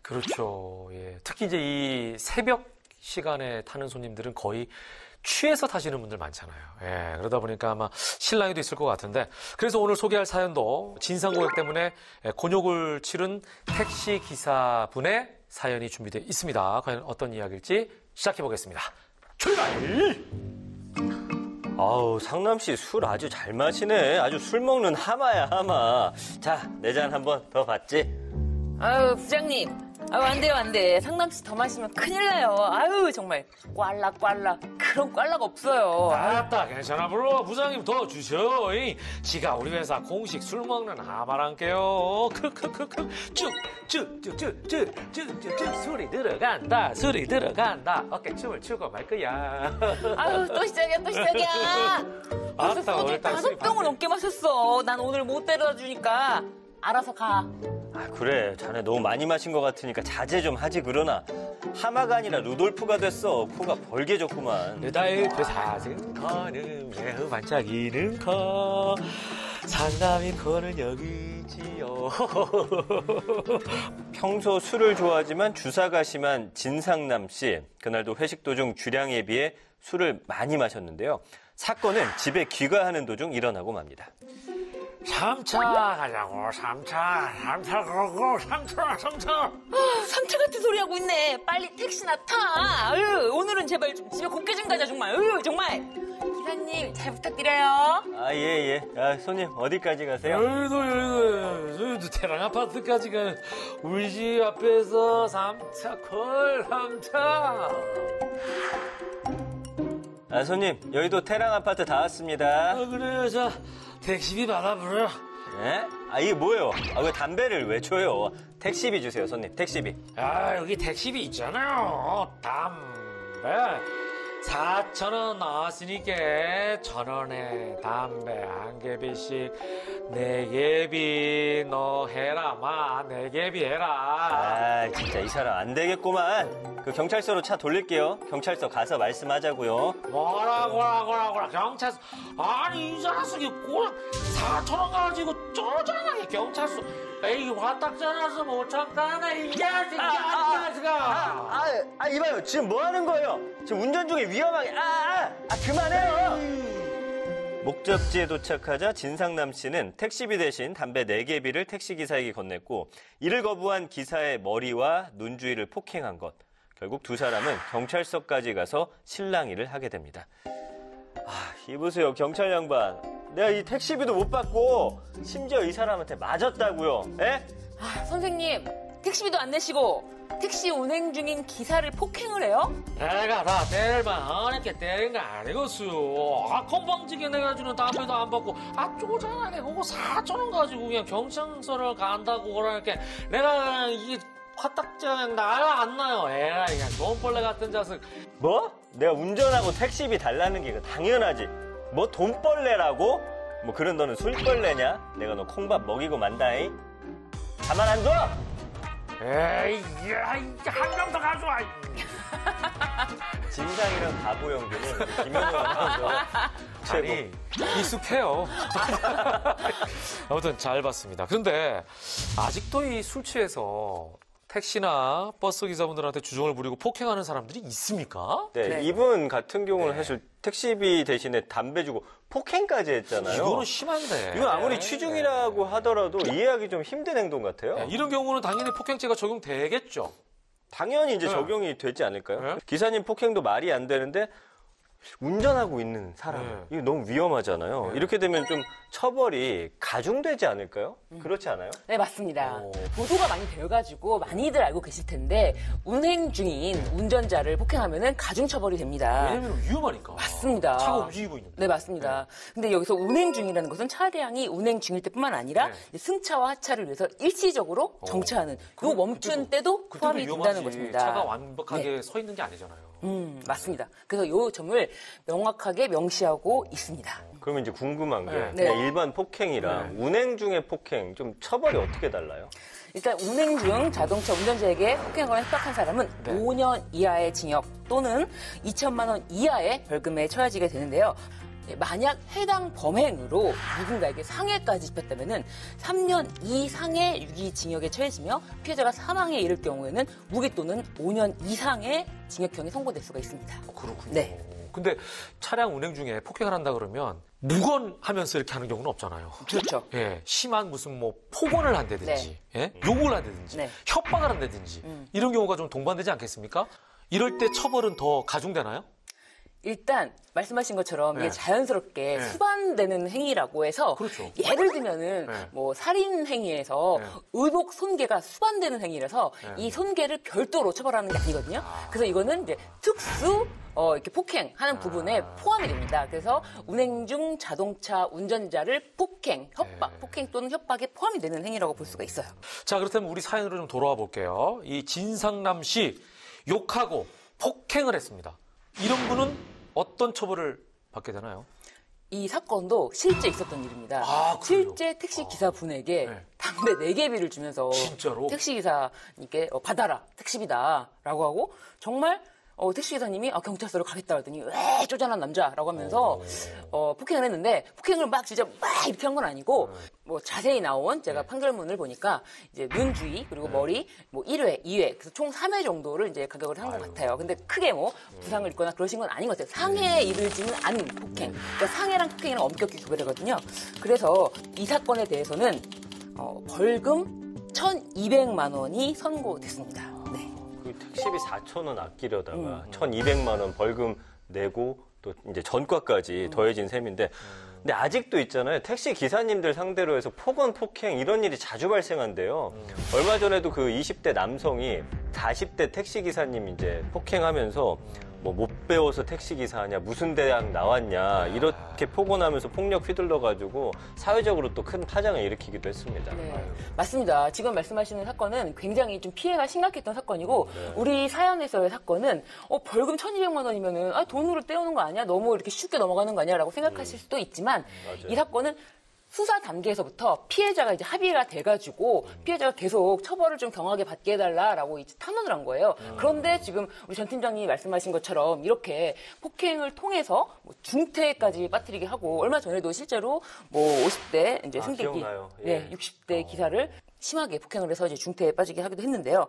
그렇죠. 예. 특히 이제 이 새벽 시간에 타는 손님들은 거의 취해서 타시는 분들 많잖아요. 예, 그러다 보니까 아마 실랑이도 있을 것 같은데 그래서 오늘 소개할 사연도 진상고객 때문에 곤욕을 치른 택시 기사분의 사연이 준비되어 있습니다. 과연 어떤 이야기일지 시작해 보겠습니다. 출발! 아우, 상남씨 술 아주 잘 마시네. 아주 술 먹는 하마야, 하마. 자, 내 잔 한 번 더 받지? 아유, 부장님. 아유, 안 돼요, 안 돼. 상남씨 더 마시면 큰일 나요. 아유, 정말. 꽐라. 그런 꽐라가 없어요. 알았다, 괜찮아. 불러. 부장님 더 주셔. 지가 우리 회사 공식 술 먹는 하마랑께요. 크크크크. 쭉. 술이 들어간다. 어깨춤을 추고 말 거야. 아유, 또 시작이야. 벌써 알았다, 소주 일단 5병을 넘게 마셨어. 난 오늘 못 데려다 주니까 알아서 가. 아, 그래. 자네 너무 많이 마신 것 같으니까 자제 좀 하지, 그러나. 하마가 아니라 루돌프가 됐어. 코가 벌개졌구만. 너다의 그 사진 커는 매우 반짝이는 커. 상남인 코는 여기지요. 평소 술을 좋아하지만 주사가 심한 진상남 씨. 그날도 회식 도중 주량에 비해 술을 많이 마셨는데요. 사건은 집에 귀가하는 도중 일어나고 맙니다. 3차 가자고. 3차 가고 3차. 3차 같은 소리 하고 있네. 빨리 택시나 타. 아유, 오늘은 제발 좀 집에 곱게 좀 가자, 정말. 아유, 정말. 기사님, 잘 부탁드려요. 아, 예. 아, 손님, 어디까지 가세요? 여기도 태랑 아파트까지 가는 우리 집 앞에서 3차 콜 3차. 아, 손님, 여의도 태랑 아파트 다 왔습니다. 그래요. 자, 택시비 받아보려. 예? 아, 이게 뭐예요? 아, 왜 담배를 왜 줘요? 택시비 주세요, 손님. 택시비. 아, 여기 택시비 있잖아요. 담배. 4,000원 나왔으니까 1,000원에 담배 한 개비씩 4개비 너 해라 마 4개비 해라. 아, 진짜 이 사람 안 되겠구만. 그 경찰서로 차 돌릴게요. 경찰서 가서 말씀하자고요. 뭐라 경찰서. 아니 이 자식이 꼴 4,000원 가지고 쪼잔하게 경찰서. 에이 화딱지나서 못 참가네 이 자식아. 이봐요. 지금 뭐 하는 거예요? 지금 운전 중에 위험하게. 그만해요. 목적지에 도착하자 진상남 씨는 택시비 대신 담배 4개비를 택시기사에게 건넸고 이를 거부한 기사의 머리와 눈 주위를 폭행한 것. 결국 두 사람은 경찰서까지 가서 실랑이를 하게 됩니다. 이보세요, 경찰 양반. 내가 이 택시비도 못 받고 심지어 이 사람한테 맞았다고요. 에? 선생님, 택시비도 안 내시고 택시 운행 중인 기사를 폭행을 해요? 내가 다 때릴만 이렇게 때린 거 아니겠어. 건방지게 내가 주는 담배도 안 받고 쪼잔하게 그거 4,000원 가지고 그냥 경찰서를 간다고 그러니까 내가 그냥 이게 화딱지가 나야 안 나요. 에라 그냥 돈벌레 같은 자식. 뭐? 내가 운전하고 택시비 달라는 게 당연하지. 뭐 돈벌레라고? 뭐 그런 너는 술벌레냐? 내가 너 콩밥 먹이고 만다잉? 가만 안 둬! 에이, 한 명 더 가져와. 진상이랑 바보 연기는 김현우 아나운서가 아니, 익숙해요. 아무튼 잘 봤습니다. 그런데 아직도 이 술 취해서 택시나 버스 기사분들한테 주정을 부리고 폭행하는 사람들이 있습니까? 네, 이분 같은 경우는 사실 택시비 대신에 담배 주고 폭행까지 했잖아요. 이거는 심한데. 이건 아무리 취중이라고 하더라도 이해하기 좀 힘든 행동 같아요. 네, 이런 경우는 당연히 폭행죄가 적용되겠죠. 당연히 이제 네. 적용이 되지 않을까요? 네. 기사님 폭행도 말이 안 되는데 운전하고 있는 사람 네. 이거 너무 위험하잖아요. 이렇게 되면 좀 처벌이 가중되지 않을까요? 그렇지 않아요? 네, 맞습니다. 보도가 많이 되어가지고 많이들 알고 계실 텐데 운행 중인 운전자를 폭행하면은 가중처벌이 됩니다. 왜냐면 위험하니까. 맞습니다. 차가 움직이고 있는데. 네, 맞습니다. 근데 여기서 운행 중이라는 것은 차량이 운행 중일 때뿐만 아니라 네. 이제 승차와 하차를 위해서 일시적으로 정차하는 요 멈춘 때도 그때도 포함이 된다는 위험하지. 것입니다. 차가 완벽하게 서 있는 게 아니잖아요. 맞습니다. 그래서 요 점을 명확하게 명시하고 있습니다. 그러면 이제 궁금한 게 네. 그냥 일반 폭행이랑 운행 중의 폭행 좀 처벌이 어떻게 달라요? 일단 운행 중 자동차 운전자에게 폭행을 협박한 사람은 네. 5년 이하의 징역 또는 2천만 원 이하의 벌금에 처해지게 되는데요. 만약 해당 범행으로 누군가에게 상해까지 입혔다면 3년 이상의 유기징역에 처해지며 피해자가 사망에 이를 경우에는 무기 또는 5년 이상의 징역형이 선고될 수가 있습니다. 그렇군요. 네. 근데 차량 운행 중에 폭행을 한다 그러면 무건하면서 이렇게 하는 경우는 없잖아요. 그렇죠. 예, 심한 무슨 뭐 폭언을 한다든지, 예? 욕을 한다든지, 네. 협박을 한다든지 이런 경우가 좀 동반되지 않겠습니까? 이럴 때 처벌은 더 가중되나요? 일단 말씀하신 것처럼 네. 이게 자연스럽게 네. 수반되는 행위라고 해서 그렇죠. 예를 들면은 네. 뭐 살인 행위에서 네. 의복 손괴가 수반되는 행위라서 이 손괴를 별도로 처벌하는 게 아니거든요. 그래서 이거는 이제 특수 이렇게 폭행하는 부분에 포함이 됩니다. 그래서 운행 중 자동차 운전자를 폭행, 협박, 네. 폭행 또는 협박에 포함이 되는 행위라고 볼 수가 있어요. 자, 그렇다면 우리 사연으로 좀 돌아와 볼게요. 이 진상남 씨 욕하고 폭행을 했습니다. 이런 분은 어떤 처벌을 받게 되나요? 이 사건도 실제 있었던 일입니다. 아, 그래요? 실제 택시 기사분에게 네. 담배 4개비를 주면서 진짜로? 택시 기사님께 받아라 택시비다라고 하고 정말 택시 기사님이 경찰서로 가겠다 그랬더니 왜 쪼잔한 남자라고 하면서 폭행을 했는데 폭행을 막 진짜 막 이렇게 한 건 아니고 뭐 자세히 나온 제가 판결문을 보니까 이제 눈 주위 그리고 머리 뭐 1회, 2회 그래서 총 3회 정도를 이제 가격을 한 것 같아요. 근데 크게 뭐 부상을 입거나 그러신 건 아닌 것 같아요. 상해에 이르지는 않은 폭행. 그러니까 상해랑 폭행이랑 엄격히 구별하거든요. 그래서 이 사건에 대해서는 벌금 1,200만 원이 선고됐습니다. 네. 그 택시비 4,000원 아끼려다가 1,200만 원 벌금 내고 또 이제 전과까지 더해진 셈인데 근데 아직도 있잖아요. 택시 기사님들 상대로 해서 폭언, 폭행 이런 일이 자주 발생한대요. 얼마 전에도 그 20대 남성이 40대 택시 기사님 이제 폭행하면서 뭐 못 배워서 택시 기사하냐, 무슨 대학 나왔냐 이렇게 폭언하면서 폭력 휘둘러가지고 사회적으로 또 큰 파장을 일으키기도 했습니다. 네, 맞습니다. 지금 말씀하시는 사건은 굉장히 좀 피해가 심각했던 사건이고 우리 사연에서의 사건은 벌금 1,200만 원이면은 돈으로 떼우는 거 아니야? 너무 이렇게 쉽게 넘어가는 거 아니야? 라고 생각하실 수도 있지만 이 사건은 수사 단계에서부터 피해자가 이제 합의가 돼가지고 피해자가 계속 처벌을 좀 경하게 받게 해달라라고 이제 탄원을 한 거예요. 그런데 지금 우리 전 팀장님이 말씀하신 것처럼 이렇게 폭행을 통해서 뭐 중태까지 빠뜨리게 하고 얼마 전에도 실제로 뭐 50대 이제 승객이 기억나요. 예. 네, 60대 기사를 심하게 폭행을 해서 이제 중태에 빠지게 하기도 했는데요.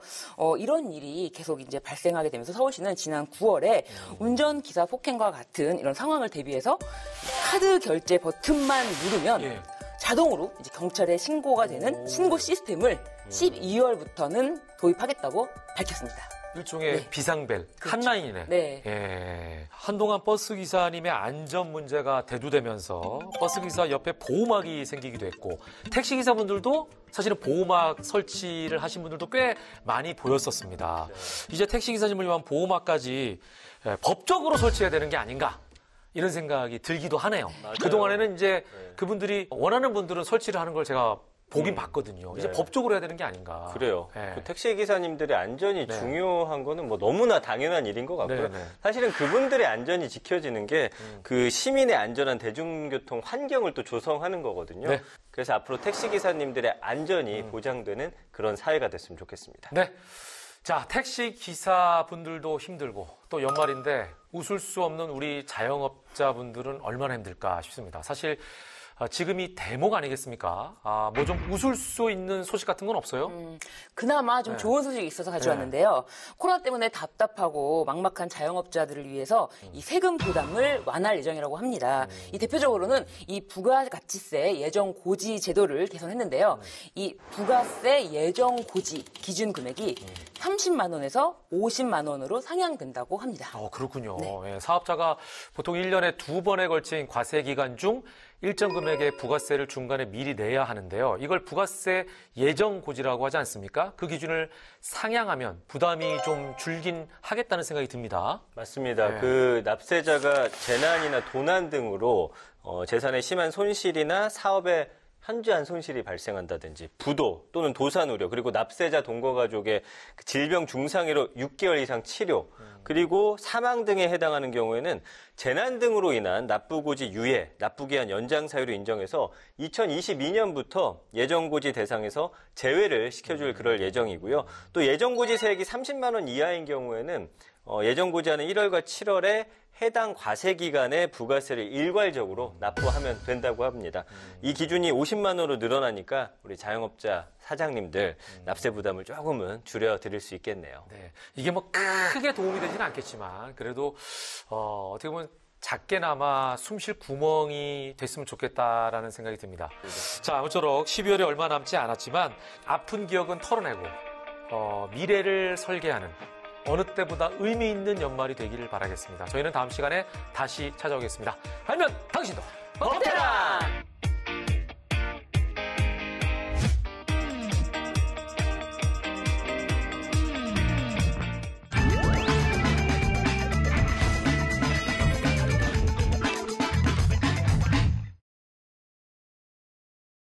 이런 일이 계속 이제 발생하게 되면서 서울시는 지난 9월에 운전기사 폭행과 같은 이런 상황을 대비해서 카드 결제 버튼만 누르면 예. 자동으로 이제 경찰에 신고가 되는 신고 시스템을 12월부터는 도입하겠다고 밝혔습니다. 일종의 네. 비상벨, 그렇죠. 한라인이네. 네. 예. 한동안 버스 기사님의 안전 문제가 대두되면서 버스 기사 옆에 보호막이 생기기도 했고 택시 기사분들도 사실은 보호막 설치를 하신 분들도 꽤 많이 보였었습니다. 이제 택시 기사님을 위한 보호막까지 법적으로 설치해야 되는 게 아닌가. 이런 생각이 들기도 하네요. 맞아요. 그동안에는 이제 네. 그분들이 원하는 분들은 설치를 하는 걸 제가 보긴 봤거든요. 이제 네. 법적으로 해야 되는 게 아닌가. 그래요. 네. 그 택시 기사님들의 안전이 네. 중요한 거는 뭐 너무나 당연한 일인 것 같고요. 네, 네. 사실은 그분들의 안전이 지켜지는 게 그 시민의 안전한 대중교통 환경을 또 조성하는 거거든요. 네. 그래서 앞으로 택시 기사님들의 안전이 보장되는 그런 사회가 됐으면 좋겠습니다. 네. 자, 택시 기사분들도 힘들고 또 연말인데 웃을 수 없는 우리 자영업자분들은 얼마나 힘들까 싶습니다. 사실 지금이 대목 아니겠습니까? 뭐 좀 웃을 수 있는 소식 같은 건 없어요? 그나마 좀 네. 좋은 소식이 있어서 가져왔는데요. 코로나 때문에 답답하고 막막한 자영업자들을 위해서 이 세금 부담을 완화할 예정이라고 합니다. 이 대표적으로는 이 부가가치세 예정 고지 제도를 개선했는데요. 이 부가세 예정 고지 기준 금액이 30만 원에서 50만 원으로 상향된다고 합니다. 그렇군요. 네. 예, 사업자가 보통 1년에 2번에 걸친 과세 기간 중 일정 금액의 부가세를 중간에 미리 내야 하는데요. 이걸 부가세 예정 고지라고 하지 않습니까? 그 기준을 상향하면 부담이 좀 줄긴 하겠다는 생각이 듭니다. 맞습니다. 네. 그 납세자가 재난이나 도난 등으로 재산에 심한 손실이나 사업에 현저한 손실이 발생한다든지 부도 또는 도산 우려 그리고 납세자 동거가족의 질병 중상으로 6개월 이상 치료 그리고 사망 등에 해당하는 경우에는 재난 등으로 인한 납부고지 유예, 납부기한 연장 사유로 인정해서 2022년부터 예정고지 대상에서 제외를 시켜줄 그럴 예정이고요. 또 예정고지 세액이 30만 원 이하인 경우에는 예정고지하는 1월과 7월에 해당 과세 기간에 부가세를 일괄적으로 납부하면 된다고 합니다. 이 기준이 50만 원으로 늘어나니까 우리 자영업자 사장님들 납세 부담을 조금은 줄여드릴 수 있겠네요. 네. 이게 뭐 크게 도움이 되지는 않겠지만 그래도 어떻게 보면 작게나마 숨쉴 구멍이 됐으면 좋겠다라는 생각이 듭니다. 자, 아무쪼록 12월에 얼마 남지 않았지만 아픈 기억은 털어내고 미래를 설계하는 어느 때보다 의미 있는 연말이 되기를 바라겠습니다. 저희는 다음 시간에 다시 찾아오겠습니다. 알면 당신도 먹태라!